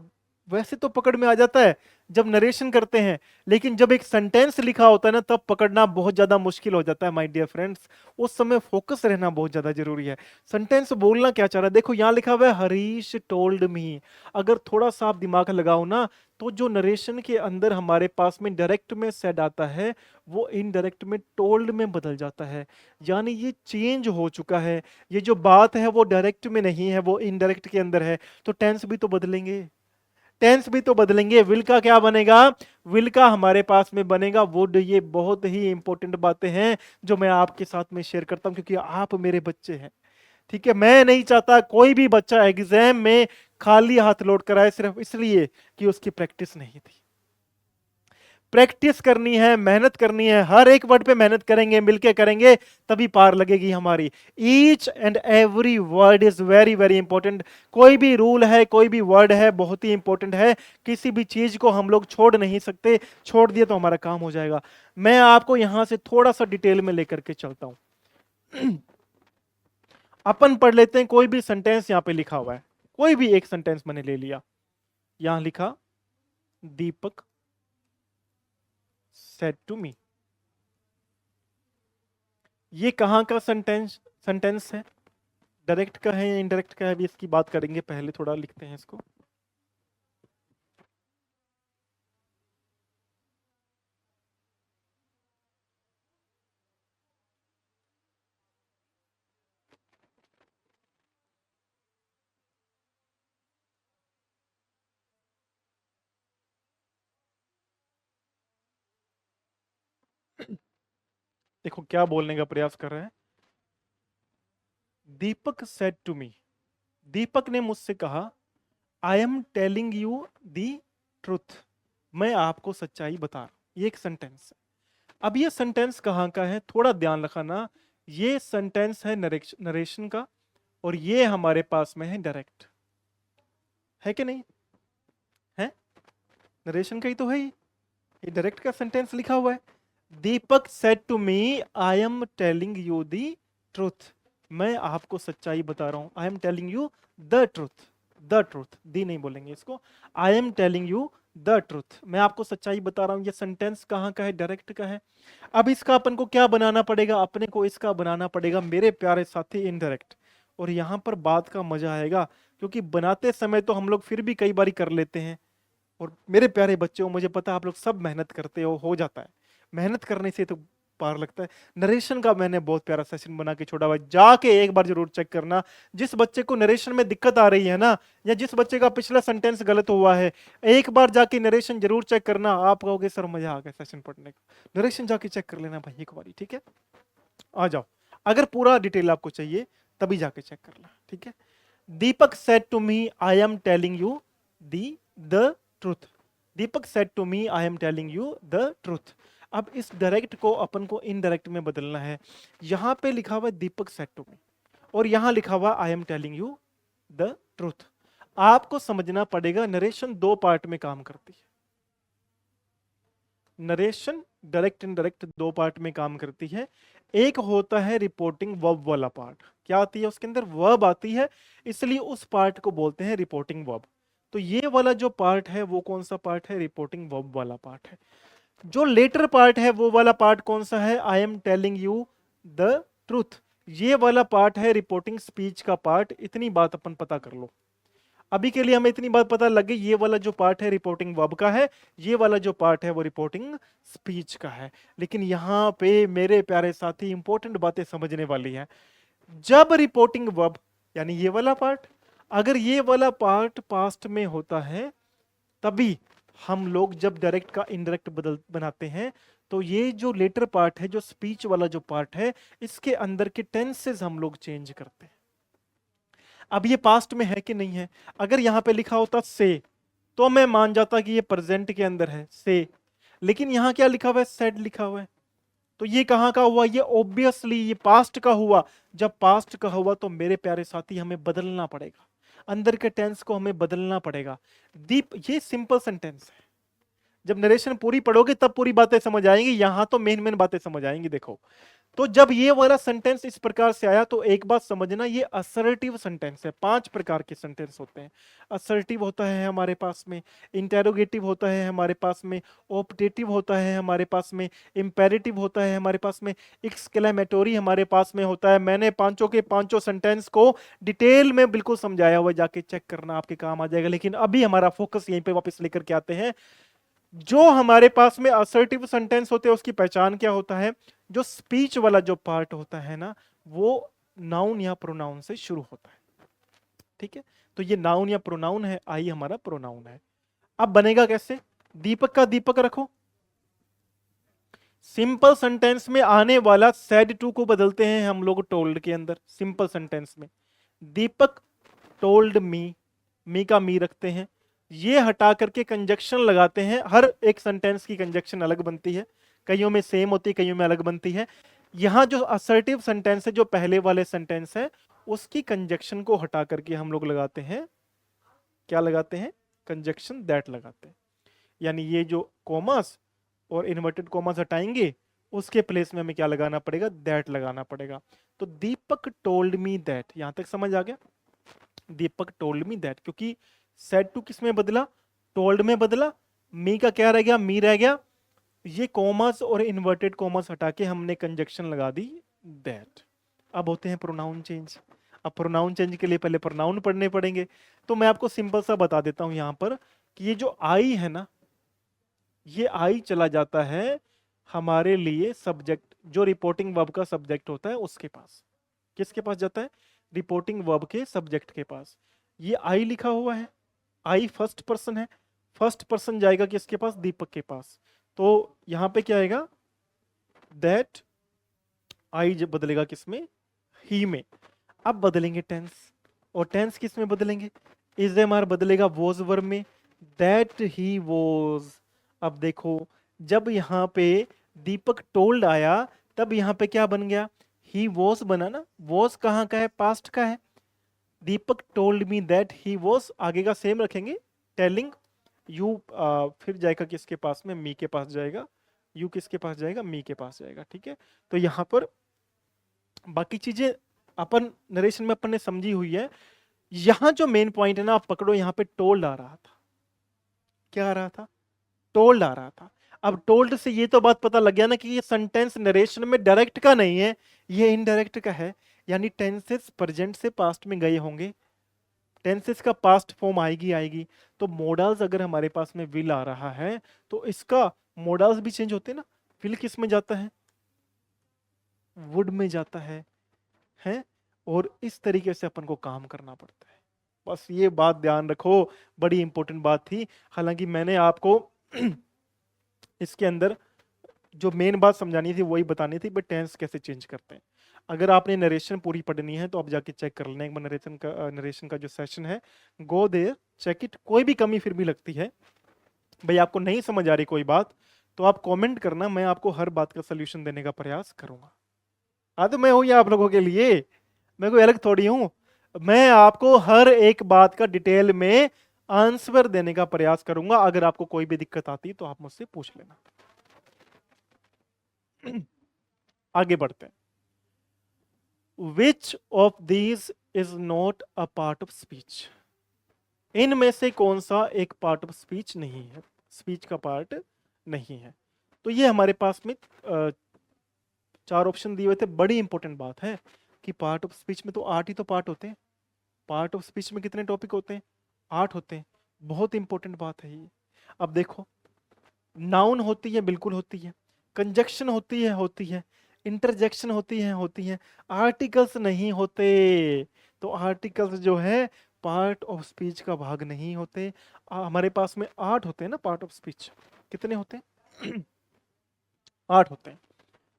वैसे तो पकड़ में आ जाता है जब नरेशन करते हैं, लेकिन जब एक सेंटेंस लिखा होता है ना तब पकड़ना बहुत ज्यादा मुश्किल हो जाता है माय डियर फ्रेंड्स। उस समय फोकस रहना बहुत ज्यादा जरूरी है। सेंटेंस बोलना क्या चाह रहा है, देखो यहां लिखा हुआ है हरीश टोल्ड मी। अगर थोड़ा सा आप दिमाग लगाओ ना तो जो नरेशन के अंदर हमारे पास में डायरेक्ट में सेड आता है वो इनडायरेक्ट में टोल्ड में बदल जाता है, यानी ये चेंज हो चुका है। ये जो बात है वो डायरेक्ट में नहीं है, वो इनडायरेक्ट के अंदर है। तो टेंस भी तो बदलेंगे, टेंस भी तो बदलेंगे। विल का क्या बनेगा, विल का हमारे पास में बनेगा वुड। ये बहुत ही इंपॉर्टेंट बातें हैं जो मैं आपके साथ में शेयर करता हूं क्योंकि आप मेरे बच्चे हैं, ठीक है। मैं नहीं चाहता कोई भी बच्चा एग्जाम में खाली हाथ लौट कर आए सिर्फ इसलिए कि उसकी प्रैक्टिस नहीं थी। प्रैक्टिस करनी है, मेहनत करनी है, हर एक वर्ड पे मेहनत करेंगे, मिलके करेंगे, तभी पार लगेगी हमारी। Each and every word is very very important. कोई भी रूल है, कोई भी वर्ड है, बहुत ही इंपॉर्टेंट है। किसी भी चीज को हम लोग छोड़ नहीं सकते, छोड़ दिए तो हमारा काम हो जाएगा। मैं आपको यहां से थोड़ा सा डिटेल में लेकर के चलता हूं। अपन पढ़ लेते हैं, कोई भी सेंटेंस यहां पे लिखा हुआ है, कोई भी एक सेंटेंस मैंने ले लिया। यहां लिखा दीपक said to me। ये कहां का सेंटेंस है, डायरेक्ट का है या इनडायरेक्ट का है, अभी इसकी बात करेंगे। पहले थोड़ा लिखते हैं इसको। देखो क्या बोलने का प्रयास कर रहे हैं, दीपक सेड टू मी, दीपक ने मुझसे कहा, आई am telling you the truth, मैं आपको सच्चाई बता रहा हूं। ये एक सेंटेंस है। अब ये सेंटेंस कहां का है, थोड़ा ध्यान रखना। ये सेंटेंस है नरेशन का, और ये हमारे पास में है डायरेक्ट, है कि नहीं है, नरेशन का ही तो है ये डायरेक्ट का सेंटेंस लिखा हुआ है। Deepak said to me, I am telling you the truth, मैं आपको सच्चाई बता रहा हूं। I am telling you the truth, the truth, the नहीं बोलेंगे इसको। I am telling you the truth, मैं आपको सच्चाई बता रहा हूं। ये सेंटेंस कहां का है, डायरेक्ट का है। अब इसका अपन को क्या बनाना पड़ेगा, अपने को इसका बनाना पड़ेगा मेरे प्यारे साथी इनडायरेक्ट। और यहां पर बात का मजा आएगा, क्योंकि बनाते समय तो हम लोग फिर भी कई बार कर लेते हैं। और मेरे प्यारे बच्चों, मुझे पता है आप लोग सब मेहनत करते हो जाता है। मेहनत करने से तो पार लगता है। नरेशन का मैंने बहुत प्यारा सेशन बना के छोड़ा हुआ है, जाके एक बार जरूर चेक करना। जिस बच्चे को नरेशन में दिक्कत आ रही है ना, या जिस बच्चे का पिछला सेंटेंस गलत हुआ है, एक बार जाके नरेशन जरूर चेक करना। आप कहोगे सर मजा आ गया सेशन पढ़ने का। नरेशन जाके चेक कर लेना भाई एक बारी, ठीक है। आ जाओ, अगर पूरा डिटेल आपको चाहिए तभी जाके चेक करना, ठीक है। Deepak said to me I am telling you the truth. Deepak said to me I am telling you the truth. अब इस डायरेक्ट को अपन को इनडायरेक्ट में बदलना है। यहां पे लिखा हुआ है दीपक सेड टू मी, और यहां लिखा हुआ आई am telling you the truth. आपको समझना पड़ेगा नरेशन दो पार्ट में काम करती है। नरेशन डायरेक्ट इनडायरेक्ट दो पार्ट में काम करती है। एक होता है रिपोर्टिंग वर्ब वाला पार्ट। क्या आती है उसके अंदर? वर्ब आती है, इसलिए उस पार्ट को बोलते हैं रिपोर्टिंग वर्ब। तो ये वाला जो पार्ट है वो कौन सा पार्ट है? रिपोर्टिंग वर्ब वाला पार्ट है। जो लेटर पार्ट है वो वाला पार्ट कौन सा है? आई am telling you the truth. ये वाला पार्ट है रिपोर्टिंग स्पीच का पार्ट। इतनी बात अपन पता कर लो। अभी के लिए हमें इतनी बात पता लग गई, ये वाला जो पार्ट है रिपोर्टिंग वर्ब का है, ये वाला जो पार्ट है वो रिपोर्टिंग स्पीच का है। लेकिन यहां पे मेरे प्यारे साथी इंपॉर्टेंट बातें समझने वाली हैं। जब रिपोर्टिंग वर्ब यानी ये वाला पार्ट, अगर ये वाला पार्ट पास्ट में होता है, तभी हम लोग जब डायरेक्ट का इनडायरेक्ट बदल बनाते हैं, तो ये जो लेटर पार्ट है, जो स्पीच वाला जो पार्ट है, इसके अंदर के टेंसेस हम लोग चेंज करते हैं। अब ये पास्ट में है कि नहीं है? अगर यहां पे लिखा होता से, तो मैं मान जाता कि ये प्रेजेंट के अंदर है से। लेकिन यहां क्या लिखा हुआ है? सेड लिखा हुआ है। तो ये कहां का हुआ? ये ऑब्वियसली ये पास्ट का हुआ। जब पास्ट का हुआ तो मेरे प्यारे साथी हमें बदलना पड़ेगा, अंदर के टेंस को हमें बदलना पड़ेगा। दीप, ये सिंपल सेंटेंस है। जब नरेशन पूरी पढ़ोगे तब पूरी बातें समझ आएंगी, यहां तो मेन मेन बातें समझ आएंगी। देखो, तो जब ये वाला सेंटेंस इस प्रकार से आया तो एक बात समझना, ये असर्टिव सेंटेंस है। 5 प्रकार के सेंटेंस होते हैं। असर्टिव होता है हमारे पास में, इंटेरोगेटिव होता है हमारे पास में, ऑप्टेटिव होता है हमारे पास में, इंपेरेटिव होता है हमारे पास में, एक्सक्लेमेटोरी हमारे पास में होता है। मैंने पांचों के पांचों सेंटेंस को डिटेल में बिल्कुल समझाया हुआ, जाके चेक करना, आपके काम आ जाएगा। लेकिन अभी हमारा फोकस यहीं पे वापस लेकर के आते हैं। जो हमारे पास में असर्टिव सेंटेंस होते हैं उसकी पहचान क्या होता है? जो स्पीच वाला जो पार्ट होता है ना, वो नाउन या प्रोनाउन से शुरू होता है। ठीक है, तो ये नाउन या प्रोनाउन है, आई हमारा प्रोनाउन है। अब बनेगा कैसे? दीपक का दीपक रखो, सिंपल सेंटेंस में आने वाला सेड टू को बदलते हैं हम लोग टोल्ड के अंदर। सिंपल सेंटेंस में दीपक टोल्ड मी का मी रखते हैं, ये हटा करके कंजक्शन लगाते हैं। हर एक सेंटेंस की कंजक्शन अलग बनती है, कईयों में सेम होती है, कईयों में अलग बनती है। यहां जो असर्टिव सेंटेंस है, जो पहले वाले सेंटेंस है, उसकी कंजक्शन को हटा करके हम लोग लगाते हैं, क्या लगाते हैं? कंजक्शन दैट लगाते हैं। यानी ये जो कॉमास और इन्वर्टेड कॉमास हटाएंगे, उसके प्लेस में हमें क्या लगाना पड़ेगा? दैट लगाना पड़ेगा। तो दीपक टोल्ड मी दैट, यहां तक समझ आ गया? दीपक टोल्ड मी दैट, क्योंकि सेड टू किस में बदला? टोल्ड में बदला। मी का क्या रह गया? मी रह गया। ये कॉमर्स और इन्वर्टेड कॉमर्स हटा के हमने कंजक्शन लगा दी दैट। अब होते हैं प्रोनाउन चेंज। अब प्रोनाउन चेंज के लिए पहले प्रोनाउन पढ़ने पड़ेंगे। तो मैं आपको सिंपल सा बता देता हूं यहां पर कि ये जो आई है ना, ये आई चला जाता है हमारे लिए सब्जेक्ट, जो रिपोर्टिंग वर्ब का सब्जेक्ट होता है उसके पास। किसके पास जाता है? रिपोर्टिंग वर्ब के सब्जेक्ट के पास। ये आई लिखा हुआ है, आई फर्स्ट पर्सन है, फर्स्ट पर्सन जाएगा किसके पास? दीपक के पास। तो यहां पे क्या आएगा? दैट आई जब बदलेगा किसमें? ही में। अब बदलेंगे टेंस, और टेंस किस में बदलेंगे? इज एम आर बदलेगा वॉज वर्ब में, दैट ही वॉज। अब देखो, जब यहां पे दीपक टोल्ड आया, तब यहां पे क्या बन गया? ही वॉज बना ना। वॉज कहां का है? पास्ट का है। Deepak told me that he was, आगे का सेम रखेंगे, टेलिंग यू। फिर जाएगा किसके पास में? मी के पास जाएगा। यू किसके पास जाएगा? मी के पास जाएगा। ठीक है, तो यहां पर बाकी चीजें अपन नरेशन में अपन ने समझी हुई है। यहां जो मेन पॉइंट है ना, आप पकड़ो, यहां पे टोल्ड आ रहा था। क्या आ रहा था? टोल्ड आ रहा था। अब टोल्ड से ये तो बात पता लग गया ना कि ये सेंटेंस नरेशन में डायरेक्ट का नहीं है, ये इनडायरेक्ट का है। यानी टेंसेस प्रेजेंट से पास्ट में गए होंगे, टेंसेस का पास्ट फॉर्म आएगी। तो मोडल्स अगर हमारे पास में विल आ रहा है, तो इसका मोडल्स भी चेंज होते हैं ना। विल किस में जाता है? वुड में जाता है, और इस तरीके से अपन को काम करना पड़ता है। बस ये बात ध्यान रखो, बड़ी इंपॉर्टेंट बात थी। हालांकि मैंने आपको इसके अंदर जो मेन बात समझानी थी वही बतानी थी, बट टेंस कैसे चेंज करते हैं। अगर आपने नरेशन पूरी पढ़नी है तो आप जाके चेक कर लेना एक बार, नरेशन का जो सेशन है, गो देयर, चेक इट। कोई भी कमी फिर भी लगती है, भाई आपको नहीं समझ आ रही कोई बात, तो आप कमेंट करना, मैं आपको हर बात का सोल्यूशन देने का प्रयास करूंगा। हाँ, तो मैं हूं ही आप लोगों के लिए, मैं कोई अलग थोड़ी हूं। मैं आपको हर एक बात का डिटेल में आंसर देने का प्रयास करूंगा। अगर आपको कोई भी दिक्कत आती तो आप मुझसे पूछ लेना। आगे बढ़ते हैं। Which of these is not a part of speech? इनमें से कौन सा एक पार्ट ऑफ स्पीच नहीं है, स्पीच का पार्ट नहीं है? तो ये हमारे पास में चार ऑप्शन दिए हुए थे। बड़ी इंपॉर्टेंट बात है कि पार्ट ऑफ स्पीच में तो 8 ही तो पार्ट होते हैं। पार्ट ऑफ स्पीच में कितने टॉपिक होते हैं? 8 होते हैं। बहुत इंपॉर्टेंट बात है ये। अब देखो, नाउन होती है, बिल्कुल होती है। कंजक्शन होती है, होती है। इंटरजेक्शन होती है, होती है। आर्टिकल्स नहीं होते। तो आर्टिकल्स जो है पार्ट ऑफ स्पीच का भाग नहीं होते। हमारे पास में 8 होते हैं ना पार्ट ऑफ स्पीच। कितने होते हैं? 8 होते हैं।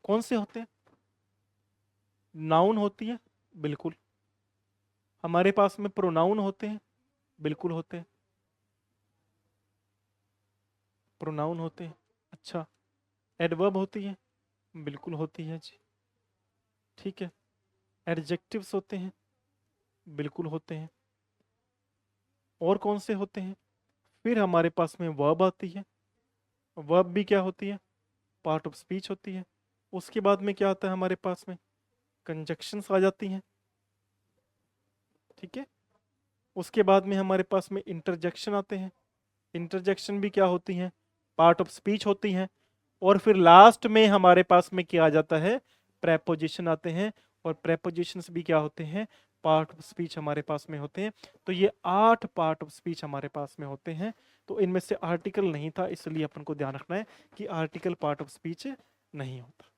कौन से होते हैं? नाउन होती है, बिल्कुल। हमारे पास में प्रोनाउन होते हैं, बिल्कुल होते हैं। प्रोनाउन होते हैं। अच्छा, एडवर्ब होती है, बिल्कुल होती है जी। ठीक है। एडजेक्टिव्स होते हैं, बिल्कुल होते हैं। और कौन से होते हैं? फिर हमारे पास में वर्ब आती है। वर्ब भी क्या होती है? पार्ट ऑफ स्पीच होती है। उसके बाद में क्या आता है हमारे पास में? कंजक्शंस आ जाती हैं। ठीक है। उसके बाद में हमारे पास में इंटरजेक्शन आते हैं। इंटरजेक्शन भी क्या होती हैं? पार्ट ऑफ स्पीच होती हैं। और फिर लास्ट में हमारे पास में क्या आ जाता है? प्रेपोजिशन आते हैं। और प्रेपोजिशंस भी क्या होते हैं? पार्ट ऑफ स्पीच हमारे पास में होते हैं। तो ये 8 पार्ट ऑफ स्पीच हमारे पास में होते हैं। तो इनमें से आर्टिकल नहीं था, इसलिए अपन को ध्यान रखना है कि आर्टिकल पार्ट ऑफ स्पीच नहीं होता।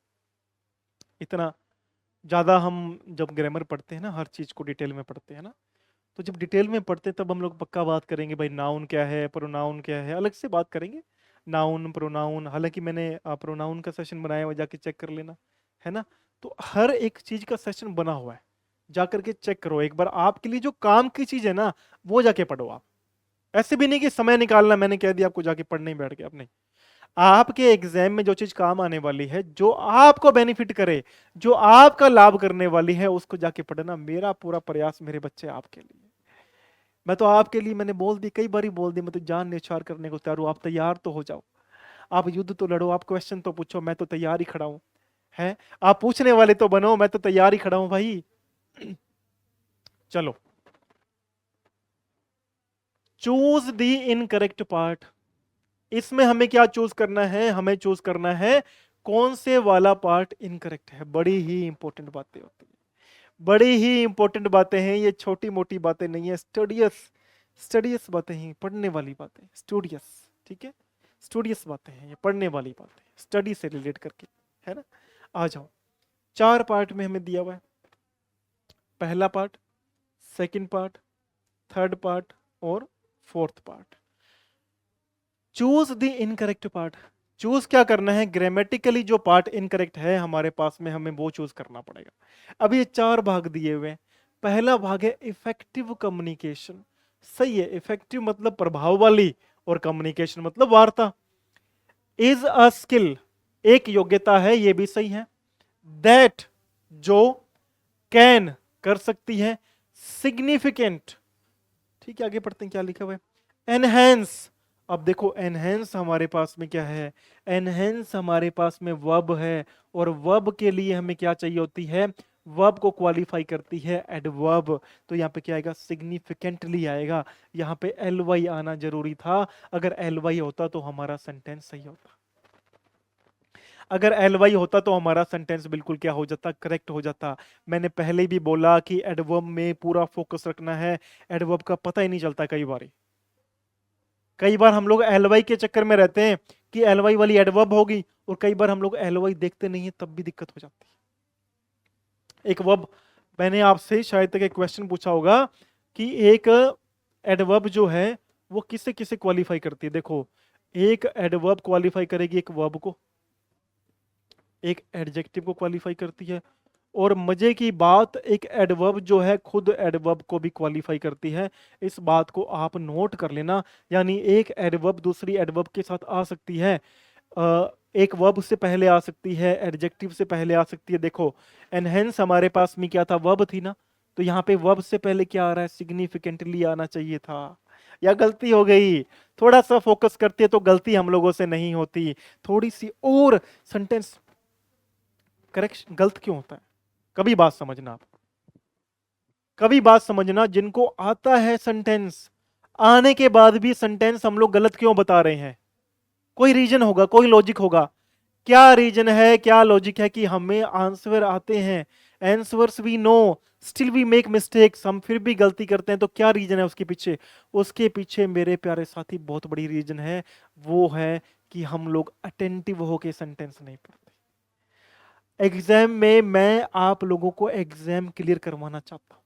इतना ज्यादा हम जब ग्रामर पढ़ते हैं ना, हर चीज को डिटेल में पढ़ते हैं ना, तो जब डिटेल में पढ़ते हैं तब हम लोग पक्का बात करेंगे भाई नाउन क्या है, प्रोनाउन क्या है, अलग से बात करेंगे। नाउन प्रोनाउन, हालांकि मैंने प्रोनाउन का सेशन बनाया हुआ, जाके चेक कर लेना, है ना। तो हर एक चीज का सेशन बना हुआ है, जा करके चेक करो एक बार। आपके लिए जो काम की चीज है ना, वो जाके पढ़ो आप। ऐसे भी नहीं कि समय निकालना, मैंने कह दिया आपको जाके पढ़ने ही बैठ गया, आप नहीं। आपके एग्जाम में जो चीज काम आने वाली है, जो आपको बेनिफिट करे, जो आपका लाभ करने वाली है, उसको जाके पढ़ना। मेरा पूरा प्रयास मेरे बच्चे आपके लिए। मैं तो आपके लिए, मैंने बोल दी, कई बार बोल दी, मैं तो जान न्यौछावर करने को तैयार हूं। आप तैयार तो हो जाओ, आप युद्ध तो लड़ो, आप क्वेश्चन तो पूछो, मैं तो तैयार ही खड़ा हूं। है, आप पूछने वाले तो बनो, मैं तो तैयार ही खड़ा हूं भाई। चलो, चूज द इनकरेक्ट पार्ट। इसमें हमें क्या चूज करना है? हमें चूज करना है कौन से वाला पार्ट इनकरेक्ट है। बड़ी ही इंपॉर्टेंट बातें होती है, बड़ी ही इंपॉर्टेंट बातें हैं ये, छोटी मोटी बातें नहीं है। स्टडियस, स्टडियस बातें हैं, पढ़ने वाली बातें, स्टूडियस। ठीक है, स्टूडियस बातें हैं ये, पढ़ने वाली बातें, स्टडी से रिलेट करके, है ना। आ जाओ, 4 पार्ट में हमें दिया हुआ है। पहला part, second part, third part और fourth part. Choose the incorrect part. Choose क्या करना है? ग्रामेटिकली जो पार्ट इनकरेक्ट है हमारे पास में, हमें वो चूज करना पड़ेगा। अब ये 4 भाग दिए हुए हैं। पहला भाग है इफेक्टिव कम्युनिकेशन। सही है, इफेक्टिव मतलब प्रभाव वाली, और कम्युनिकेशन मतलब वार्ता। इज अ स्किल, एक योग्यता है, ये भी सही है। दैट, जो, कैन, कर सकती है। सिग्निफिकेंट, ठीक है, आगे पढ़ते हैं क्या लिखा हुआ है। एनहेंस, अब देखो एनहेंस हमारे पास में क्या है? एनहेंस हमारे पास में वर्ब है, और वर्ब के लिए हमें क्या चाहिए होती है? वर्ब को क्वालिफाई करती है एडवर्ब। तो यहाँ पे क्या आएगा? सिग्निफिकेंटली आएगा। यहाँ पे एल वाई आना जरूरी था। अगर एल वाई होता तो हमारा सेंटेंस सही होता। अगर एल वाई होता तो हमारा सेंटेंस बिल्कुल क्या हो जाता? करेक्ट हो जाता। मैंने पहले भी बोला कि एडवर्ब में पूरा फोकस रखना है। एडवर्ब का पता ही नहीं चलता कई बार। कई बार हम लोग एलवाई के चक्कर में रहते हैं कि एलवाई वाली एडवर्ब होगी, और कई बार हम लोग एलवाई देखते नहीं है, तब भी दिक्कत हो जाती है। एक वर्ब, मैंने आपसे शायद तक एक क्वेश्चन पूछा होगा कि एक एडवर्ब जो है वो किसे किसे क्वालिफाई करती है। देखो, एक एडवर्ब क्वालिफाई करेगी एक वर्ब को, एक एडजेक्टिव को क्वालिफाई करती है, और मजे की बात, एक एडवर्ब जो है खुद एडवर्ब को भी क्वालिफाई करती है। इस बात को आप नोट कर लेना। यानी एक एडवर्ब दूसरी एडवर्ब के साथ आ सकती है, एक वर्ब से पहले आ सकती है, एडजेक्टिव से पहले आ सकती है। देखो, एनहेंस हमारे पास में क्या था, वर्ब थी ना, तो यहाँ पे वर्ब से पहले क्या आ रहा है, सिग्निफिकेंटली आना चाहिए था। या गलती हो गई? थोड़ा सा फोकस करते तो गलती हम लोगों से नहीं होती। थोड़ी सी और सेंटेंस करेक्शन, गलत क्यों होता है? कभी बात समझना आप, कभी बात समझना, जिनको आता है सेंटेंस, आने के बाद भी सेंटेंस हम लोग गलत क्यों बता रहे हैं? कोई रीजन होगा, कोई लॉजिक होगा। क्या रीजन है, क्या लॉजिक है कि हमें आंसर आते हैं, answers we know, still we make mistakes, हम फिर भी गलती करते हैं? तो क्या रीजन है उसके पीछे? उसके पीछे मेरे प्यारे साथी बहुत बड़ी रीजन है, वो है कि हम लोग अटेंटिव होके सेंटेंस नहीं पढ़ते। एग्जाम में मैं आप लोगों को एग्जाम क्लियर करवाना चाहता हूं।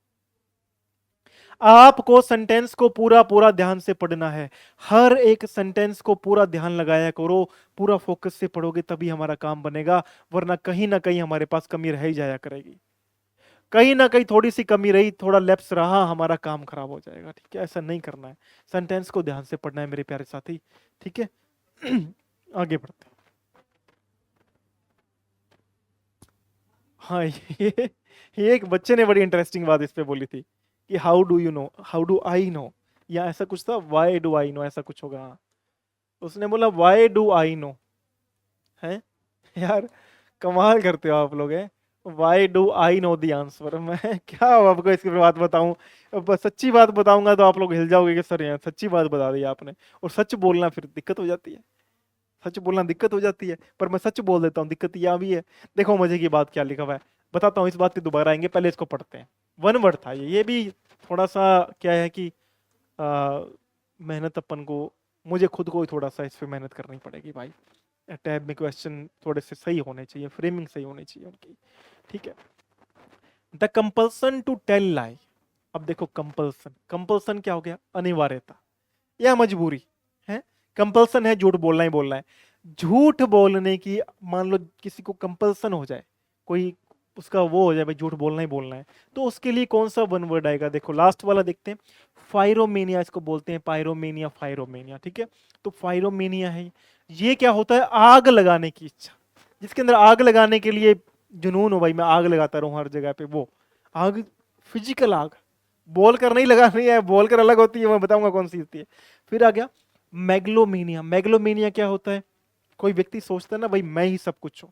आपको सेंटेंस को पूरा पूरा ध्यान से पढ़ना है, हर एक सेंटेंस को पूरा ध्यान लगाया करो, पूरा फोकस से पढ़ोगे तभी हमारा काम बनेगा, वरना कहीं ना कहीं हमारे पास कमी रह ही जाया करेगी। कहीं ना कहीं थोड़ी सी कमी रही, थोड़ा लैप्स रहा, हमारा काम खराब हो जाएगा। ठीक है, ऐसा नहीं करना है, सेंटेंस को ध्यान से पढ़ना है मेरे प्यारे साथी। ठीक है, आगे बढ़ते हैं। हाँ, ये एक बच्चे ने बड़ी इंटरेस्टिंग बात इस पे बोली थी कि how do you know, how do I know, या ऐसा कुछ था, वाई डू आई नो, ऐसा कुछ होगा। हाँ, उसने बोला वाई डू आई नो, है यार, कमाल करते हो आप लोग हैं। Why do I know the answer, मैं क्या आपको इसकी बात बताऊं? अब सच्ची बात बताऊंगा तो आप लोग हिल जाओगे कि सर यार सच्ची बात बता दी आपने, और सच बोलना फिर दिक्कत हो जाती है, सच बोलना दिक्कत हो जाती है, पर मैं सच बोल देता हूँ, दिक्कत यह भी है। देखो मजे की बात क्या लिखा हुआ है, बताता हूँ, इस बात पे दोबारा आएंगे, पहले इसको पढ़ते हैं। वन वर्ड था ये भी थोड़ा सा क्या है कि मेहनत अपन को, मुझे खुद को ही थोड़ा सा इस पे मेहनत करनी पड़ेगी भाई। टैब में क्वेश्चन थोड़े से सही होने चाहिए, फ्रेमिंग सही होनी चाहिए उनकी। ठीक है, the compulsion to tell lie. अब देखो, कंपल्सन, कंपल्सन क्या हो गया, अनिवार्यता या मजबूरी है। कंपल्सन है, झूठ बोलना ही बोलना है। झूठ बोलने की, मान लो किसी को कंपल्सन हो जाए, कोई उसका वो हो जाए भाई झूठ बोलना ही बोलना है, तो उसके लिए कौन सा वन वर्ड आएगा? देखो लास्ट वाला देखते हैं, फायरोमेनिया इसको बोलते हैं, पायरोमेनिया, फायरोमेनिया। ठीक है, तो फायरोमेनिया है, ये क्या होता है, आग लगाने की इच्छा, जिसके अंदर आग लगाने के लिए जुनून हो, भाई मैं आग लगाता रहूं हर जगह पे, वो आग, फिजिकल आग, बोल कर नहीं लगानी है, बोल कर अलग होती है, मैं बताऊंगा कौन सी होती है। फिर आ गया मैग्लोमीनिया। मैग्लोमीनिया क्या होता है, कोई व्यक्ति सोचता है ना भाई मैं ही सब कुछ हूं,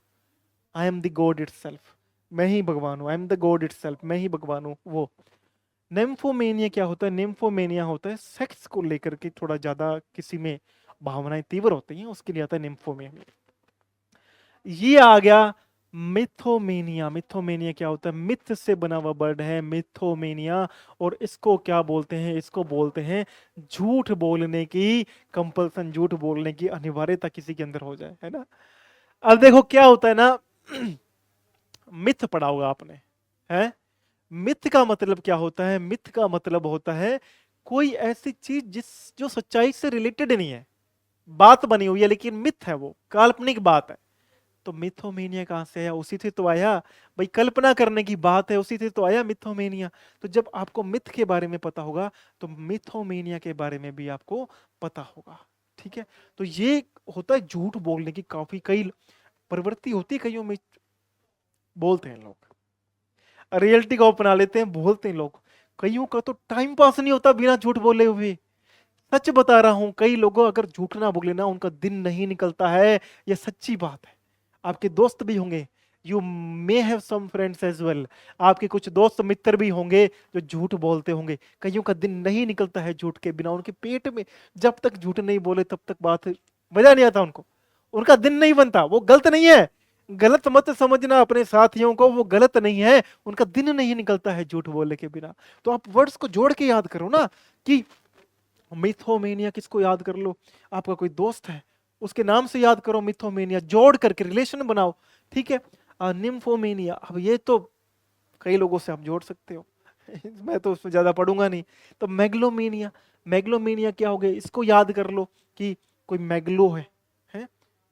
I am the God it self, मैं ही भगवान हूं, I am the God it self, मैं ही भगवान हूं, वो। निम्फोमेनिया क्या होता है, निम्फोमेनिया होता है सेक्स को लेकर के थोड़ा ज्यादा किसी में भावनाएं तीव्र होती हैं, उसके लिए आता है निम्फोमेनिया। ये आ गया मिथोमेनिया। मिथोमेनिया क्या होता है, मिथ से बना हुआ वर्ड है मिथोमेनिया, और इसको क्या बोलते हैं, इसको बोलते हैं झूठ बोलने की कंपल्सन, झूठ बोलने की अनिवार्यता किसी के अंदर हो जाए, है ना। अब देखो क्या होता है ना, मिथ पढ़ा होगा आपने, है। मिथ का मतलब क्या होता है, मिथ का मतलब होता है कोई ऐसी चीज जिस जो सच्चाई से रिलेटेड नहीं है, बात बनी हुई है लेकिन मिथ है, वो काल्पनिक बात है। तो मिथोमेनिया कहां से आया, उसी से तो आया भाई, कल्पना करने की बात है, उसी से तो आया मिथोमेनिया। तो जब आपको मिथ के बारे में पता होगा तो मिथोमेनिया के बारे में भी आपको पता होगा। ठीक है, तो ये होता है झूठ बोलने की काफी कई प्रवृत्ति होती है, कईयों में बोलते हैं लोग, रियलिटी को अपना लेते हैं, बोलते हैं लोग। कईयों का तो टाइम पास नहीं होता बिना झूठ बोले हुए। सच बता रहा हूं, कई लोगों अगर झूठ ना बोले ना उनका दिन नहीं निकलता है, ये सच्ची बात है। आपके दोस्त भी होंगे, you may have some friends as well, आपके कुछ दोस्त मित्र भी होंगे जो झूठ बोलते होंगे, कईयों का दिन नहीं निकलता है झूठ के बिना, उनके पेट में जब तक झूठ नहीं बोले तब तक बात मजा नहीं आता उनको, उनका दिन नहीं बनता। वो गलत नहीं है, गलत मत समझना अपने साथियों को, वो गलत नहीं है, उनका दिन नहीं निकलता है झूठ बोलने के बिना। तो आप वर्ड्स को जोड़ के याद करो ना, कि मिथोमेनिया किसको याद कर लो, आपका कोई दोस्त है उसके नाम से याद करो, मिथोमेनिया जोड़ करके रिलेशन बनाओ। ठीक है, निम्फोमेनिया, अब ये तो कई लोगों से आप जोड़ सकते हो। मैं तो उसमें ज्यादा पढ़ूंगा नहीं। तो मैग्लोमेनिया, मैग्लोमेनिया क्या हो गया, इसको याद कर लो कि कोई मैग्लो है,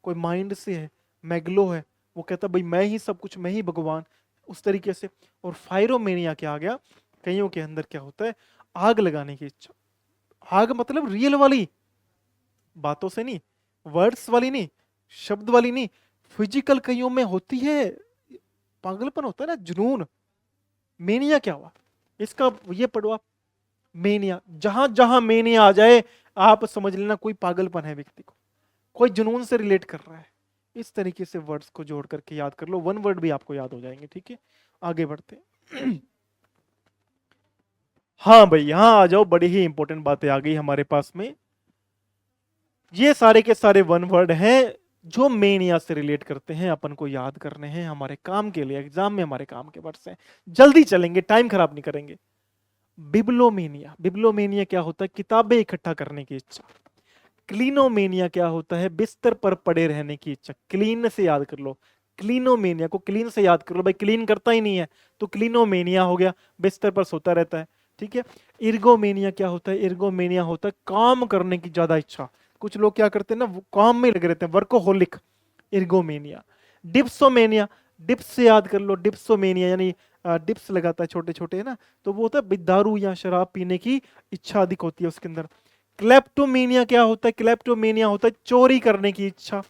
कोई माइंड से है, मैग्लो है, वो कहता भाई मैं ही सब कुछ, मैं ही भगवान, उस तरीके से। और फायरोमेनिया क्या आ गया, कईयों के अंदर क्या होता है, आग लगाने की इच्छा। आग मतलब रियल वाली, बातों से नहीं, वर्ड्स वाली नहीं, शब्द वाली नहीं, फिजिकल कईयों में होती है, पागलपन होता है ना, जुनून। मेनिया क्या हुआ, इसका ये पढ़ो आप, मेनिया, जहां जहां मेनिया आ जाए आप समझ लेना कोई पागलपन है व्यक्ति को, कोई जुनून से रिलेट कर रहा है। इस तरीके से वर्ड्स को जोड़ करके याद कर लो, वन वर्ड भी आपको याद हो जाएंगे। ठीक है, आगे बढ़ते हैं। हाँ भाई, यहां आ जाओ, बड़ी ही इंपॉर्टेंट बातें आ गई हमारे पास में। ये सारे के सारे वन वर्ड हैं जो मेनिया से रिलेट करते हैं, अपन को याद करने हैं हमारे काम के लिए, एग्जाम में हमारे काम के वर्ड्स हैं। जल्दी चलेंगे, टाइम खराब नहीं करेंगे। बिब्लोमेनिया, बिब्लोमेनिया क्या होता है, किताबें इकट्ठा करने की इच्छा। क्लीनोमेनिया क्या होता है, बिस्तर पर पड़े रहने की इच्छा। क्लीन से याद कर लो, क्लीनोमेनिया को क्लीन से याद कर लो, भाई क्लीन करता ही नहीं है तो क्लीनोमेनिया हो गया, बिस्तर पर सोता रहता है। ठीक है। इर्गोमेनिया क्या होता है, इर्गोमेनिया होता है काम करने की ज्यादा इच्छा। कुछ लोग क्या करते हैं ना, वो काम में लगे रहते हैं, वर्कोहोलिक, इर्गोमेनिया। डिप्सोमेनिया, डिप्स से याद कर लो, डिप्सोमेनिया यानी डिप्स लगाता है छोटे छोटे, है ना, तो वो होता है दारू या शराब पीने की इच्छा अधिक होती है उसके अंदर। क्लेप्टोमेनिया क्या होता है, क्लेप्टोमेनिया होता है चोरी करने की इच्छा।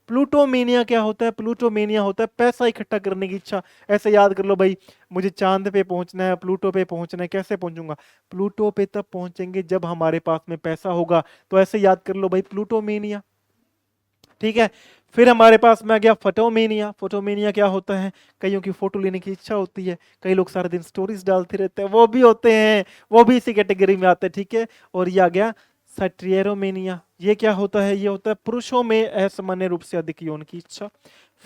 प्लूटोमेनिया क्या होता है, प्लूटोमेनिया होता है पैसा इकट्ठा करने की इच्छा। ऐसे याद कर लो भाई, मुझे चांद पे पहुंचना है, प्लूटो पे पहुंचना है, कैसे पहुंचूंगा, प्लूटो पे तब पहुंचेंगे जब हमारे पास में पैसा होगा। तो ऐसे याद कर लो भाई, प्लूटोमेनिया। ठीक है। फिर हमारे पास में आ गया फोटोमेनिया। फोटोमेनिया क्या होता है, कईयों की फोटो लेने की इच्छा होती है, कई लोग सारा दिन स्टोरीज डालते रहते हैं, वो भी होते हैं, वो भी इसी कैटेगरी में आते हैं। ठीक है। और ये आ गया सट्रियरोमेनिया। ये क्या होता है, ये होता है पुरुषों में असामान्य रूप से अधिक यौन की इच्छा।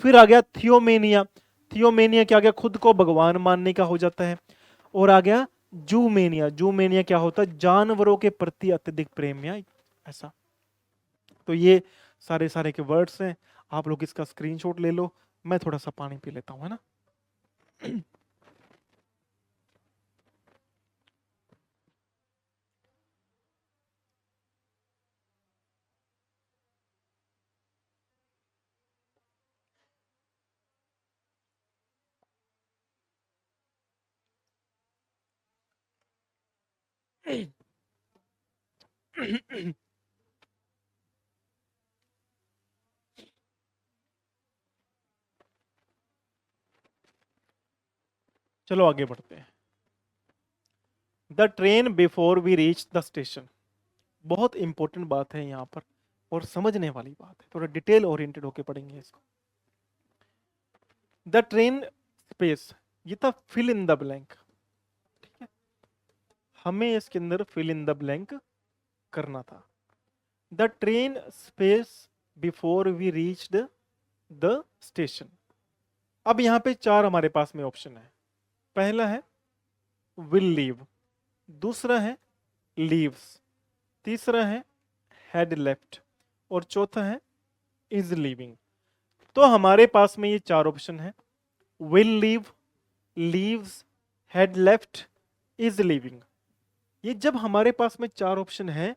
फिर आ गया थियोमेनिया। थियोमेनिया क्या आ गया, खुद को भगवान मानने का हो जाता है। और आ गया जूमेनिया। जूमेनिया क्या होता है, जानवरों के प्रति अत्यधिक प्रेम या ऐसा। तो ये सारे सारे के वर्ड्स हैं, आप लोग इसका स्क्रीनशॉट ले लो। मैं थोड़ा सा पानी पी लेता हूं, है ना। चलो आगे बढ़ते हैं। The train before we reach the station, बहुत इंपॉर्टेंट बात है यहाँ पर और समझने वाली बात है, थोड़ा डिटेल ओरिएंटेड होके पढ़ेंगे इसको। द ट्रेन स्पेस, ये था फिल इन द ब्लैंक। ठीक है, हमें इसके अंदर फिल इन द ब्लैंक करना था। The train space before we reached the station. अब यहाँ पे चार हमारे पास में ऑप्शन है। पहला है विल लीव, दूसरा है लीव्स, तीसरा है हैड लेफ्ट, और चौथा है इज लीविंग। तो हमारे पास में ये चार ऑप्शन है, will leave, leaves, had left, is leaving. ये जब हमारे पास में चार ऑप्शन है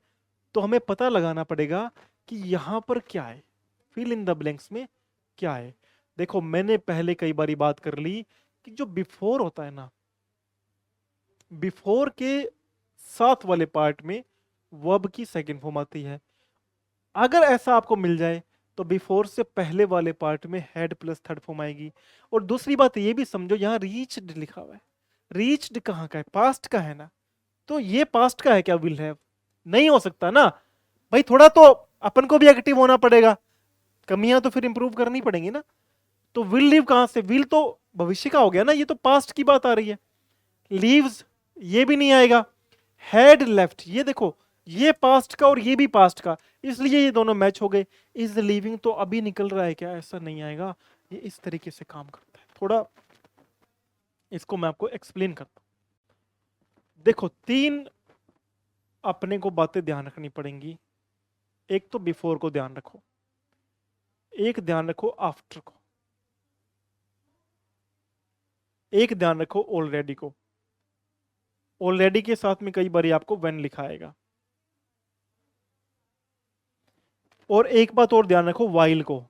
तो हमें पता लगाना पड़ेगा कि यहां पर क्या है, फिल इन द ब्लैंक्स में क्या है। देखो मैंने पहले कई बारी बात कर ली कि जो बिफोर होता है ना, बिफोर के साथ वाले पार्ट में वर्ब की सेकंड फॉर्म आती है। अगर ऐसा आपको मिल जाए तो बिफोर से पहले वाले पार्ट में हैड प्लस थर्ड फॉर्म आएगी। और दूसरी बात ये भी समझो, यहां रीच्ड लिखा हुआ है, रीच्ड कहां का है, पास्ट का है ना, तो ये पास्ट का है क्या, विल हैव नहीं हो सकता ना भाई, थोड़ा तो अपन को भी एक्टिव होना पड़ेगा, कमियां तो फिर इंप्रूव करनी पड़ेंगी ना। तो विल लीव कहां से, विल तो भविष्य का हो गया ना, ये तो पास्ट की बात आ रही है। लीव्स ये भी नहीं आएगा। हैड लेफ्ट, ये देखो ये पास्ट का और ये भी पास्ट का, इसलिए ये दोनों मैच हो गए। इज लीविंग तो अभी निकल रहा है क्या, ऐसा नहीं आएगा। ये इस तरीके से काम करता है, थोड़ा इसको मैं आपको एक्सप्लेन करता हूं। देखो तीन अपने को बातें ध्यान रखनी पड़ेंगी। एक तो बिफोर को ध्यान रखो, एक ध्यान रखो आफ्टर को। एक ध्यान रखो ऑलरेडी को, ऑलरेडी के साथ में कई बार आपको व्हेन लिखा आएगा। और एक बात और ध्यान रखो व्हाइल को।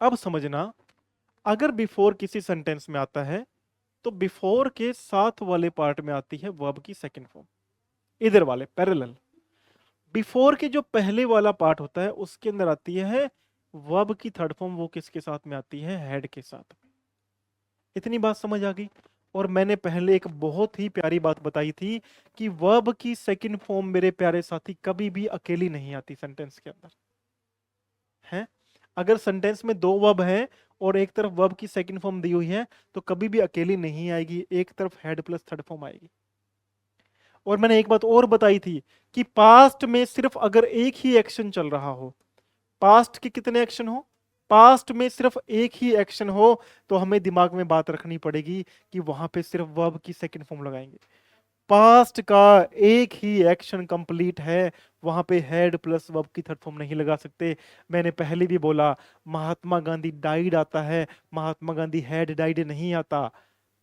अब समझना, अगर बिफोर किसी सेंटेंस में आता है तो बिफोर के साथ वाले पार्ट में आती है वर्ब की सेकंड फॉर्म, इधर वाले पैरेलल। बिफोर के जो पहले वाला पार्ट होता है उसके अंदर आती है वर्ब की थर्ड फॉर्म, वो किसके साथ में आती है? हेड के साथ में। इतनी बात समझ आ गई। और मैंने पहले एक बहुत ही प्यारी बात बताई थी कि वर्ब की सेकंड फॉर्म मेरे प्यारे साथी कभी भी अकेली नहीं आती सेंटेंस के अंदर, है? अगर सेंटेंस में दो वर्ब हैं और एक तरफ वर्ब की सेकंड फॉर्म दी हुई है तो कभी भी अकेली नहीं आएगी, एक तरफ हेड प्लस थर्ड फॉर्म आएगी। और मैंने एक बात और बताई थी कि पास्ट में सिर्फ अगर एक ही एक्शन चल रहा हो, पास्ट के कितने एक्शन हो, पास्ट में सिर्फ एक ही एक्शन हो, तो हमें दिमाग में बात रखनी पड़ेगी कि वहां पे सिर्फ वर्ब की सेकंड फॉर्म लगाएंगे। पास्ट का एक ही एक्शन कंप्लीट है, वहां पे हेड प्लस वर्ब की थर्ड फॉर्म नहीं लगा सकते। मैंने पहले भी बोला महात्मा गांधी डाइड आता है, महात्मा गांधी हैड डाइड नहीं आता।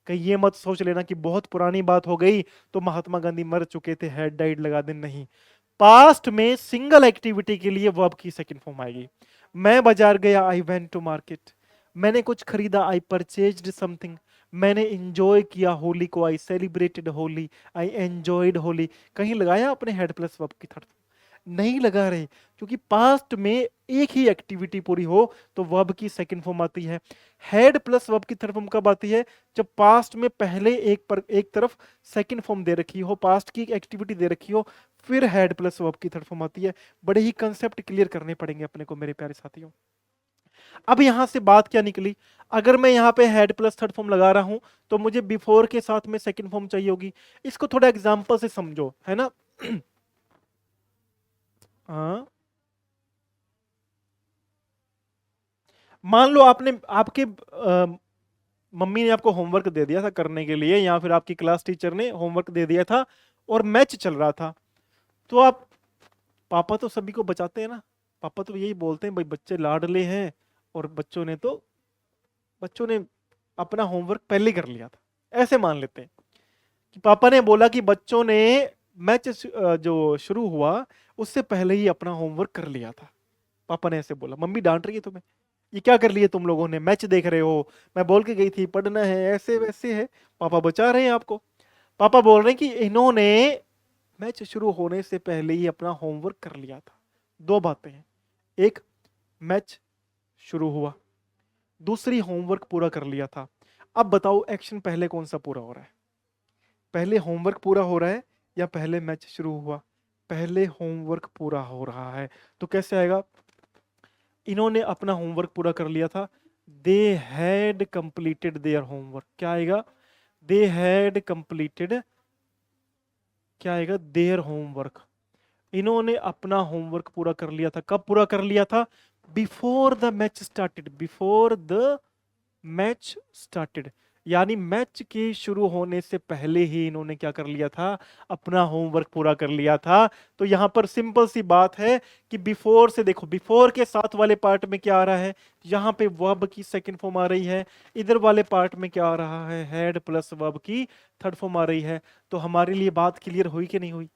कहीं ये मत सोच लेना कि बहुत पुरानी बात हो गई तो महात्मा गांधी मर चुके थे, हैड डाइड लगा दे, नहीं। पास्ट में सिंगल एक्टिविटी के लिए वर्ब की सेकंड फॉर्म आएगी। मैं बाजार गया, आई वेंट टू मार्केट। मैंने कुछ खरीदा, आई परचेज्ड समथिंग। मैंने एंजॉय किया होली को, I celebrated Holi, I enjoyed Holi. कहीं लगाया अपने हेड प्लस वर्ब की थर्ड? नहीं लगा रहे, क्योंकि पास्ट में एक ही एक्टिविटी पूरी हो तो वर्ब की सेकंड फॉर्म आती है। हेड प्लस वर्ब की थर्ड फॉर्म कब आती है? जब पास्ट में पहले एक तरफ सेकंड फॉर्म दे रखी हो, पास्ट की एक्टिविटी दे रखी हो, फिर हेड प्लस वर्ब की थर्ड फॉर्म आती है। बड़े ही कंसेप्ट क्लियर करने पड़ेंगे अपने को मेरे प्यारे साथियों। अब यहां से बात क्या निकली? अगर मैं यहां पे हेड प्लस थर्ड फॉर्म लगा रहा हूं तो मुझे बिफोर के साथ में सेकंड फॉर्म चाहिए होगी। इसको थोड़ा एग्जांपल से समझो, है ना? हाँ, मान लो आपने आपके मम्मी ने आपको होमवर्क दे दिया था करने के लिए, या फिर आपकी क्लास टीचर ने होमवर्क दे दिया था और मैच चल रहा था। तो आप, पापा तो सभी को बचाते हैं ना, पापा तो यही बोलते हैं भाई बच्चे लाडले हैं, और बच्चों ने अपना होमवर्क पहले कर लिया था। ऐसे मान लेते हैं कि पापा ने बोला कि बच्चों ने मैच जो शुरू हुआ उससे पहले ही अपना होमवर्क कर लिया था। पापा ने ऐसे बोला, मम्मी डांट रही है तुम्हें, ये क्या कर लिए तुम लोगों ने, मैच देख रहे हो, मैं बोल के गई थी पढ़ना है, ऐसे वैसे है। पापा बचा रहे हैं आपको। पापा बोल रहे हैं कि इन्होंने मैच शुरू होने से पहले ही अपना होमवर्क कर लिया था। दो बातें हैं, एक मैच शुरू हुआ, दूसरी होमवर्क पूरा कर लिया था। अब बताओ एक्शन पहले कौन सा पूरा हो रहा है? पहले होमवर्क पूरा हो रहा है या पहले मैच शुरू हुआ? पहले होमवर्क पूरा हो रहा है। तो कैसे आएगा? इन्होंने अपना होमवर्क पूरा कर लिया था, they had completed their homework. क्या आएगा? दे हैड कंप्लीटेड, क्या आएगा? Their homework. इन्होंने अपना होमवर्क पूरा कर लिया था। कब पूरा कर लिया था? Before the match started, before the match started, यानी मैच के शुरू होने से पहले ही इन्होंने क्या कर लिया था? अपना होमवर्क पूरा कर लिया था। तो यहां पर सिंपल सी बात है कि बिफोर से देखो, बिफोर के साथ वाले पार्ट में क्या आ रहा है? यहां पे वर्ब की सेकंड फॉर्म आ रही है, इधर वाले पार्ट में क्या आ रहा है? हेड प्लस वर्ब की थर्ड फॉर्म आ रही है। तो हमारे लिए बात क्लियर हुई कि नहीं हुई?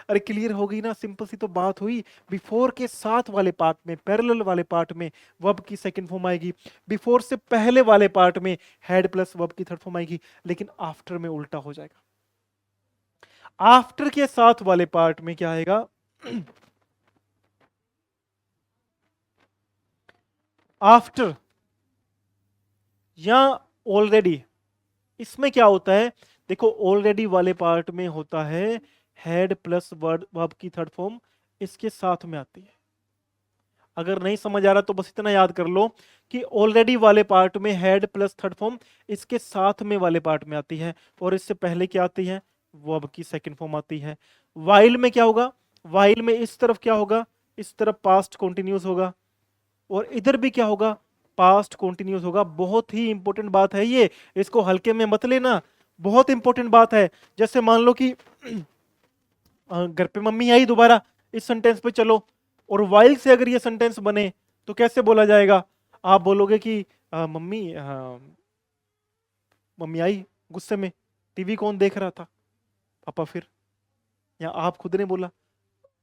अरे क्लियर हो गई ना, सिंपल सी तो बात हुई। बिफोर के साथ वाले पार्ट में, पैरेलल वाले पार्ट में वर्ब की सेकंड फॉर्म आएगी, बिफोर से पहले वाले पार्ट में हेड प्लस वर्ब की थर्ड फॉर्म आएगी। लेकिन आफ्टर में उल्टा हो जाएगा। आफ्टर के साथ वाले पार्ट में क्या आएगा? आफ्टर या ऑलरेडी। इसमें क्या होता है? देखो ऑलरेडी वाले पार्ट में होता है हेड प्लस वर्ब की थर्ड फॉर्म इसके साथ में आती है। अगर नहीं समझ आ रहा तो बस इतना याद कर लो कि ऑलरेडी वाले पार्ट में हेड प्लस थर्ड फॉर्म इसके साथ में वाले पार्ट में आती है, और इससे पहले क्या आती है? वर्ब की सेकंड फॉर्म आती है। वाइल में क्या होगा? वाइल में इस तरफ क्या होगा? इस तरफ पास्ट कंटिन्यूअस होगा, और इधर भी क्या होगा? पास्ट कंटिन्यूअस होगा। बहुत ही इंपॉर्टेंट बात है ये, इसको हल्के में मत लेना, बहुत इंपॉर्टेंट बात है। जैसे मान लो कि घर पे मम्मी आई दोबारा, इस सेंटेंस पे चलो, और वाइल से अगर ये सेंटेंस बने तो कैसे बोला जाएगा? आप बोलोगे कि मम्मी मम्मी आई गुस्से में, टीवी कौन देख रहा था? पापा। फिर या आप खुद ने बोला,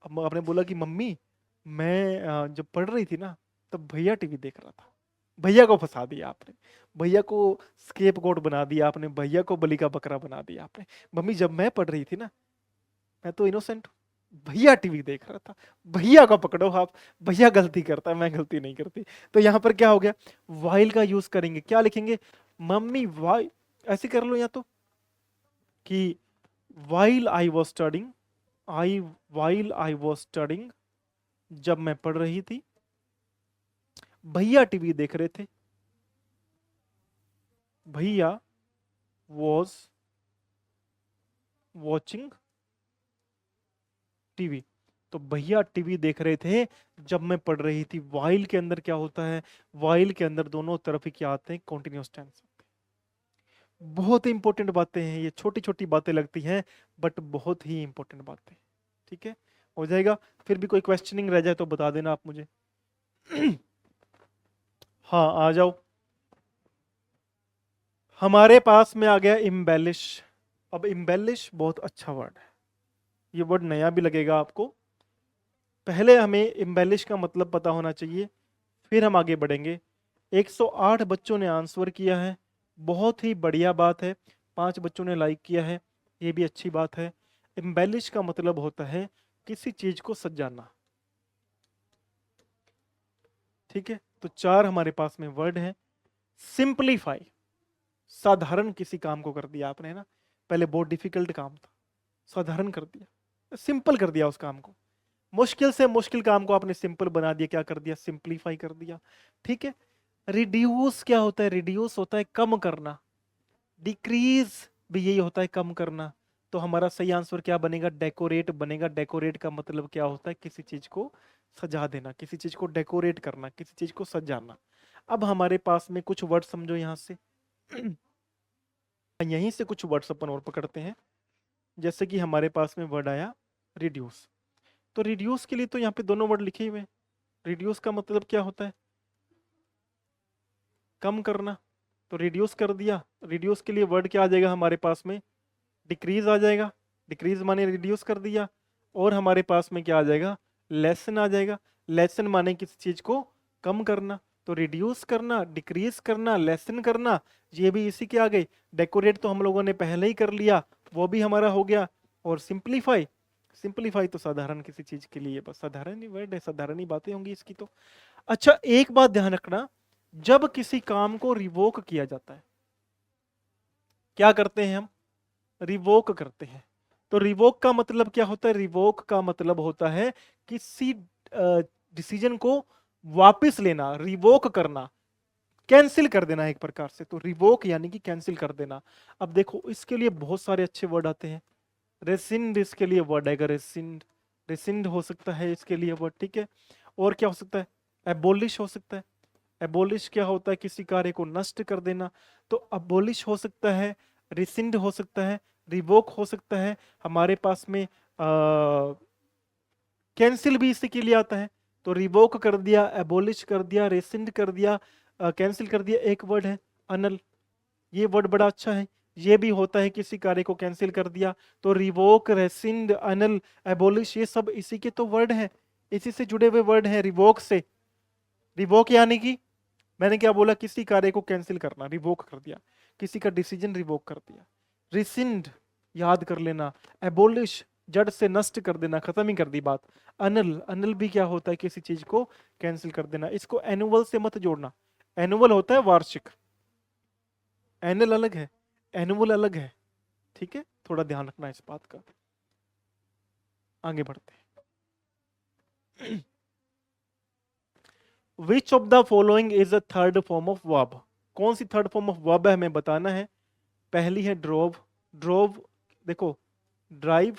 आपने बोला कि मम्मी मैं जब पढ़ रही थी ना तब भैया टीवी देख रहा था। भैया को फंसा दिया आपने, भैया को स्केपगोट बना दिया आपने, भैया को बलि का बकरा बना दिया आपने। मम्मी जब मैं पढ़ रही थी ना, मैं तो इनोसेंट हूँ, भैया टीवी देख रहा था, भैया को पकड़ो आप, भैया गलती करता है, मैं गलती नहीं करती। तो यहां पर क्या हो गया, वाइल का यूज करेंगे, क्या लिखेंगे, मम्मी वाई, ऐसे कर लो या तो कि while I was studying, I while I was studying, जब मैं पढ़ रही थी, भैया टीवी देख रहे थे, भैया वॉज वॉचिंग टीवी। तो भैया टीवी देख रहे थे जब मैं पढ़ रही थी। वाइल के अंदर क्या होता है, वाइल के अंदर दोनों तरफ ही क्या आते हैं, कॉन्टिन्यूअस टेंस। बहुत ही इंपॉर्टेंट बातें हैं ये, छोटी छोटी बातें लगती हैं बट बहुत ही इंपॉर्टेंट बातें। ठीक है, हो जाएगा। फिर भी कोई क्वेश्चनिंग रह जाए तो बता देना आप मुझे। हाँ आ जाओ। हमारे पास में आ गया इम्बेलिश। अब इम्बेलिश बहुत अच्छा वर्ड है, ये वर्ड नया भी लगेगा आपको। पहले हमें इम्बेलिश का मतलब पता होना चाहिए, फिर हम आगे बढ़ेंगे। 108 बच्चों ने आंसर किया है, बहुत ही बढ़िया बात है। 5 बच्चों ने लाइक किया है, ये भी अच्छी बात है। इम्बेलिश का मतलब होता है किसी चीज को सजाना। ठीक है, तो 4 हमारे पास में वर्ड है। सिंपलीफाई, साधारण किसी काम को कर दिया आपने, है ना। पहले बहुत डिफिकल्ट काम था, साधारण कर दिया, सिंपल कर दिया उस काम को। मुश्किल से मुश्किल काम को आपने सिंपल बना दिया, क्या कर दिया, सिंपलीफाई कर दिया। ठीक है। रिड्यूस क्या होता है, रिड्यूस होता है कम करना। डिक्रीज भी यही होता है, कम करना। तो हमारा सही आंसर क्या बनेगा, डेकोरेट बनेगा। डेकोरेट का मतलब क्या होता है, किसी चीज को सजा देना, किसी चीज को डेकोरेट करना, किसी चीज को सजाना। अब हमारे पास में कुछ वर्ड समझो यहां से। यहीं से कुछ वर्ड्स अपन और पकड़ते हैं। जैसे कि हमारे पास में वर्ड आया रिड्यूस। तो रिड्यूस के लिए तो यहाँ पे दोनों वर्ड लिखे हुए हैं। रिड्यूस का मतलब क्या होता है, कम करना। तो रिड्यूस कर दिया, रिड्यूस के लिए वर्ड क्या आ जाएगा हमारे पास में, डिक्रीज आ जाएगा। डिक्रीज माने रिड्यूस कर दिया। और हमारे पास में क्या आ जाएगा, लेसन आ जाएगा। लेसन माने किसी चीज को कम करना। तो रिड्यूस करना, डिक्रीज करना, लेसन करना, ये भी इसी के आ गए। डेकोरेट तो हम लोगों ने पहले ही कर लिया, वो भी हमारा हो गया। और सिंप्लीफाई, सिंप्लीफाई तो साधारण किसी चीज के लिए, बस साधारण ही वर्ड है, साधारण ही बातें होंगी इसकी तो। अच्छा एक बात ध्यान रखना, जब किसी काम को रिवोक किया जाता है, क्या करते हैं हम, रिवोक करते हैं। तो रिवोक का मतलब क्या होता है, रिवोक का मतलब होता है किसी डिसीजन को वापस लेना, रिवोक करना, कैंसिल कर देना एक प्रकार से। तो रिवोक यानी कि कैंसिल कर देना। अब देखो इसके लिए बहुत सारे अच्छे वर्ड आते हैं। रेसिंड इसके लिए वर्ड आएगा, रेसिंड, रेसिंड हो सकता है इसके लिए वर्ड। ठीक है, और क्या हो सकता है, एबोलिश हो सकता है। एबोलिश क्या होता है, किसी कार्य को नष्ट कर देना। तो अबोलिश हो सकता है, रिसिंड हो सकता है, रिवोक हो सकता है। हमारे पास में कैंसिल भी इसी के लिए आता है। तो रिवोक कर दिया, एबोलिश कर दिया, रेसिंड कर दिया, कैंसिल कर दिया। एक वर्ड है अनल, ये वर्ड बड़ा अच्छा है, ये भी होता है किसी कार्य को कैंसिल कर दिया। तो रिवोक, रेसिंड, अनल, एबोलिश, ये सब इसी के तो वर्ड हैं, इसी से जुड़े हुए वर्ड हैं रिवोक से। रिवोक यानी कि मैंने क्या बोला, किसी कार्य को कैंसिल करना, रिवोक कर दिया, किसी का डिसीजन रिवोक कर दिया। रिसिंड याद कर लेना, एबोलिश जड़ से नष्ट कर देना, खत्म ही कर दी बात। अनल, अनल भी क्या होता है, किसी चीज को कैंसिल कर देना। इसको एनुअल से मत जोड़ना, एनुअल होता है वार्षिक, एनुअल अलग है, एनुअल अलग है। ठीक है, थोड़ा ध्यान रखना इस बात का। आगे बढ़ते हैं। Which of the following is a third form of verb, कौन सी थर्ड फॉर्म ऑफ वर्ब है हमें बताना है। पहली है ड्रोव, ड्रोव देखो, ड्राइव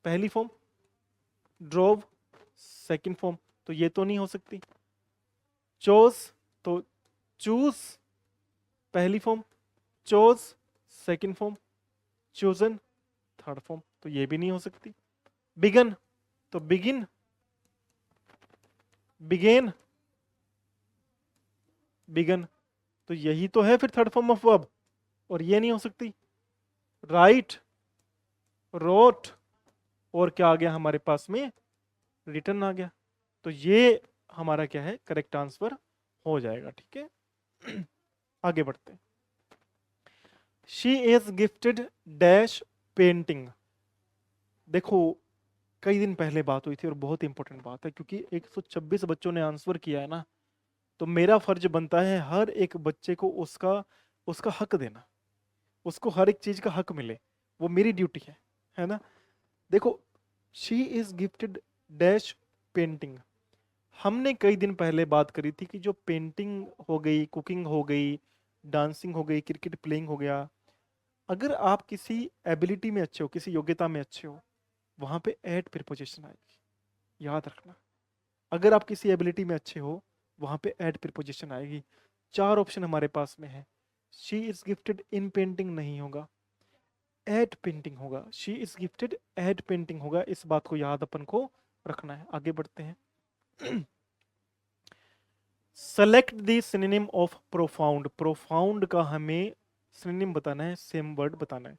पहली फॉर्म, ड्रोव सेकंड फॉर्म, तो ये तो नहीं हो सकती। चोज, तो चूज पहली form, chose second form, chosen third form, तो ये भी नहीं हो सकती। बिगन, तो बिगिन, बिगेन, बिगन, तो यही तो है फिर थर्ड फॉर्म ऑफ वर्ब, और ये नहीं हो सकती। राइट, रोट, और क्या आ गया हमारे पास में, रिटर्न आ गया। तो ये हमारा क्या है, करेक्ट आंसर हो जाएगा। ठीक है, आगे बढ़ते हैं। She is gifted dash painting. देखो कई दिन पहले बात हुई थी और बहुत इंपॉर्टेंट बात है, क्योंकि 126 बच्चों ने आंसर किया है ना, तो मेरा फर्ज बनता है हर एक बच्चे को उसका उसका हक देना, उसको हर एक चीज का हक मिले, वो मेरी ड्यूटी है ना। देखो, she is gifted dash painting, हमने कई दिन पहले बात करी थी कि जो पेंटिंग हो गई, कुकिंग हो गई, डांसिंग हो गई, क्रिकेट प्लेइंग हो गया, अगर आप किसी एबिलिटी में अच्छे हो, किसी योग्यता में अच्छे हो, वहां पे एट प्रीपोजिशन आएगी, याद रखना। अगर आप किसी एबिलिटी में अच्छे हो, वहां पे एट प्रीपोजिशन आएगी। चार ऑप्शन हमारे पास में है। She is gifted in painting नहीं होगा, एट पेंटिंग होगा। She is gifted at painting होगा, इस बात को याद अपन को रखना है। आगे बढ़ते हैं। Select the synonym of profound. Profound का हमें सिनोनिम बताना है, सेम वर्ड बताना है।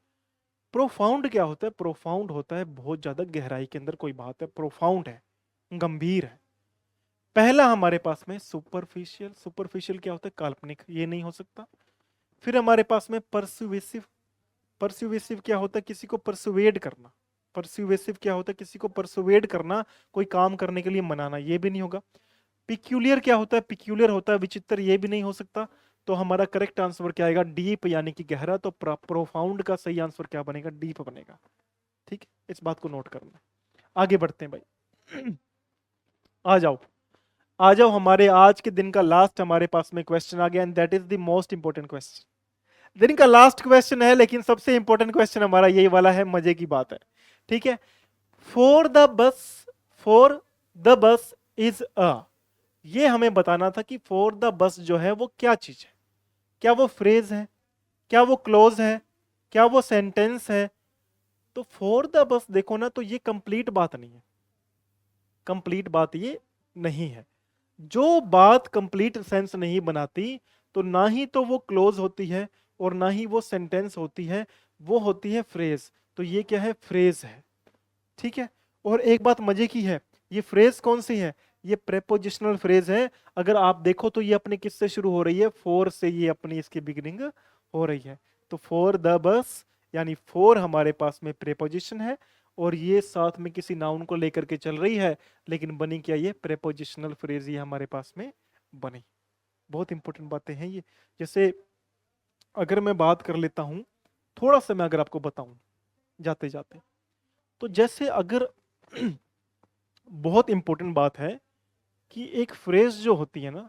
प्रोफाउंड क्या होता है? प्रोफाउंड होता है बहुत ज्यादा गहराई के अंदर कोई बात है, प्रोफाउंड है, गंभीर है। पहला हमारे पास में सुपरफिशियल। सुपरफिशियल क्या होता है? काल्पनिक, ये नहीं हो सकता। फिर हमारे पास में परसुएसिव। परसुएसिव क्या होता है? किसी को परसुएड करना। परसुएसिव क्या होता है? किसी को परसुएड करना, कोई काम करने के लिए मनाना, ये भी नहीं होगा। पिक्यूलियर क्या होता है? पिक्यूलियर होता है विचित्र, ये भी नहीं हो सकता। तो हमारा करेक्ट आंसर क्या आएगा? डीप, यानी कि गहरा। तो प्रोफाउंड का सही आंसर क्या बनेगा? डीप बनेगा। ठीक है, इस बात को नोट करना। आगे बढ़ते हैं भाई। आ जाओ, आ जाओ, हमारे आज के दिन का लास्ट हमारे पास में क्वेश्चन आ गया, and that is the most important question. दिन का लास्ट क्वेश्चन है, लेकिन सबसे इंपॉर्टेंट क्वेश्चन हमारा यही वाला है, मजे की बात है। ठीक है, for the bus, for the bus is a, ये हमें बताना था कि फॉर द बस जो है वो क्या चीज है। क्या वो फ्रेज है? क्या वो क्लोज है? क्या वो सेंटेंस है? तो फॉर द बस देखो ना, तो ये कंप्लीट बात नहीं है। कंप्लीट बात ये नहीं है। जो बात कंप्लीट सेंस नहीं बनाती, तो ना ही तो वो क्लोज होती है और ना ही वो सेंटेंस होती है, वो होती है फ्रेज। तो ये क्या है? फ्रेज है। ठीक है, और एक बात मजे की है, ये फ्रेज कौन सी है? ये प्रेपोजिशनल फ्रेज है। अगर आप देखो तो ये अपने किससे शुरू हो रही है? फोर से ये अपनी इसकी बिगिनिंग हो रही है। तो फॉर द बस, यानी फोर हमारे पास में प्रेपोजिशन है, और ये साथ में किसी नाउन को लेकर के चल रही है, लेकिन बनी क्या? ये प्रेपोजिशनल फ्रेज ही हमारे पास में बनी। बहुत इंपॉर्टेंट बातें हैं ये। जैसे अगर मैं बात कर लेता हूं, थोड़ा सा मैं अगर आपको बताऊं जाते जाते, तो जैसे अगर बहुत इंपॉर्टेंट बात है कि एक फ्रेज जो होती है ना,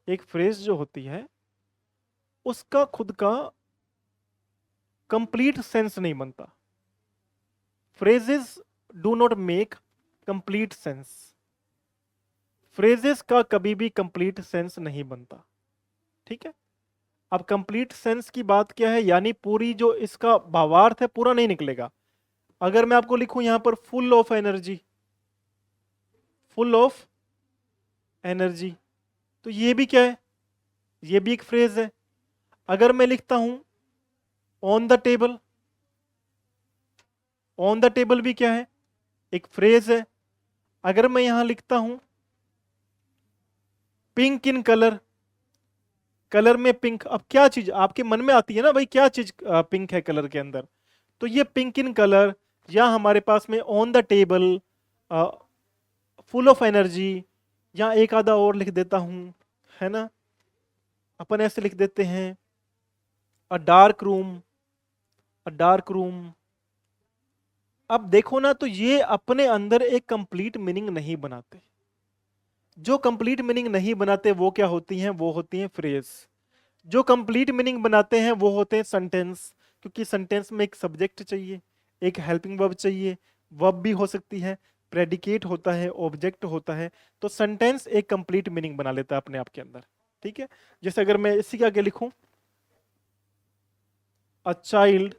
एक फ्रेज जो होती है, उसका खुद का कंप्लीट सेंस नहीं बनता। Phrases do not make complete sense. Phrases का कभी भी कंप्लीट सेंस नहीं बनता। ठीक है, अब कंप्लीट सेंस की बात क्या है? यानी पूरी जो इसका भावार्थ है पूरा नहीं निकलेगा। अगर मैं आपको लिखूं यहां पर full of energy, full of energy, तो ये भी क्या है? ये भी एक फ्रेज है। अगर मैं लिखता हूं on the table, on the table भी क्या है? एक फ्रेज है। अगर मैं यहां लिखता हूं पिंक इन कलर, कलर में पिंक, अब क्या चीज आपके मन में आती है ना भाई, क्या चीज पिंक है कलर के अंदर? तो ये पिंक इन कलर, या हमारे पास में on the table, full of energy, या एक आधा और लिख देता हूं, है ना, अपन ऐसे लिख देते हैं अ डार्क रूम, अ डार्क रूम। अब देखो ना, तो ये अपने अंदर एक कंप्लीट मीनिंग नहीं बनाते। जो कंप्लीट मीनिंग नहीं बनाते वो क्या होती हैं? वो होती हैं फ्रेज। जो कंप्लीट मीनिंग बनाते हैं वो होते हैं सेंटेंस, क्योंकि सेंटेंस में एक सब्जेक्ट चाहिए, एक हेल्पिंग वर्ब चाहिए, वर्ब भी हो सकती है, प्रेडिकेट होता है, ऑब्जेक्ट होता है। तो सेंटेंस एक कंप्लीट मीनिंग बना लेता है अपने आप के अंदर। ठीक है, जैसे अगर मैं इसी के आगे लिखूं a child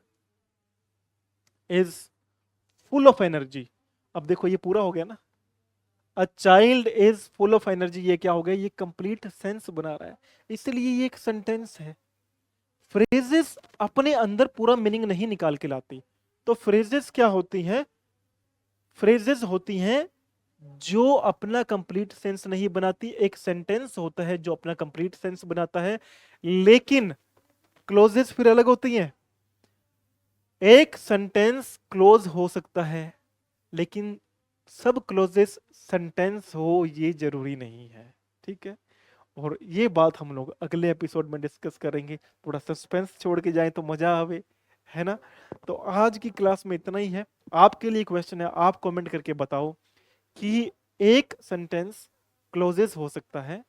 is full of energy, अब देखो ये पूरा हो गया ना। A child is full of energy, ये क्या हो गया, ये कंप्लीट सेंस बना रहा है, इसलिए ये एक सेंटेंस है। फ्रेजेस अपने अंदर पूरा मीनिंग नहीं निकाल के लाती, तो फ्रेजेस क्या होती हैं, फ्रेजेस होती हैं जो अपना कंप्लीट सेंस नहीं बनाती। एक सेंटेंस होता है जो अपना कंप्लीट सेंस बनाता है, लेकिन क्लोजेस फिर अलग होती हैं। एक सेंटेंस क्लोज हो सकता है, लेकिन सब क्लोजेस सेंटेंस हो ये जरूरी नहीं है, ठीक है। और ये बात हम लोग अगले एपिसोड में डिस्कस करेंगे, थोड़ा सस्पेंस छोड़ के जाए तो मजा आवे, है ना। तो आज की क्लास में इतना ही है। आपके लिए क्वेश्चन है, आप कमेंट करके बताओ कि एक सेंटेंस क्लोजेस हो सकता है,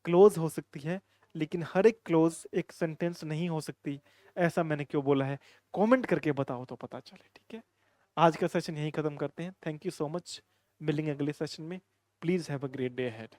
क्लोज हो सकती है, लेकिन हर एक क्लोज एक सेंटेंस नहीं हो सकती, ऐसा मैंने क्यों बोला है, कमेंट करके बताओ तो पता चले, ठीक है। आज का सेशन यहीं खत्म करते हैं। थैंक यू सो मच, मिलेंगे अगले सेशन में। Please have a great day ahead.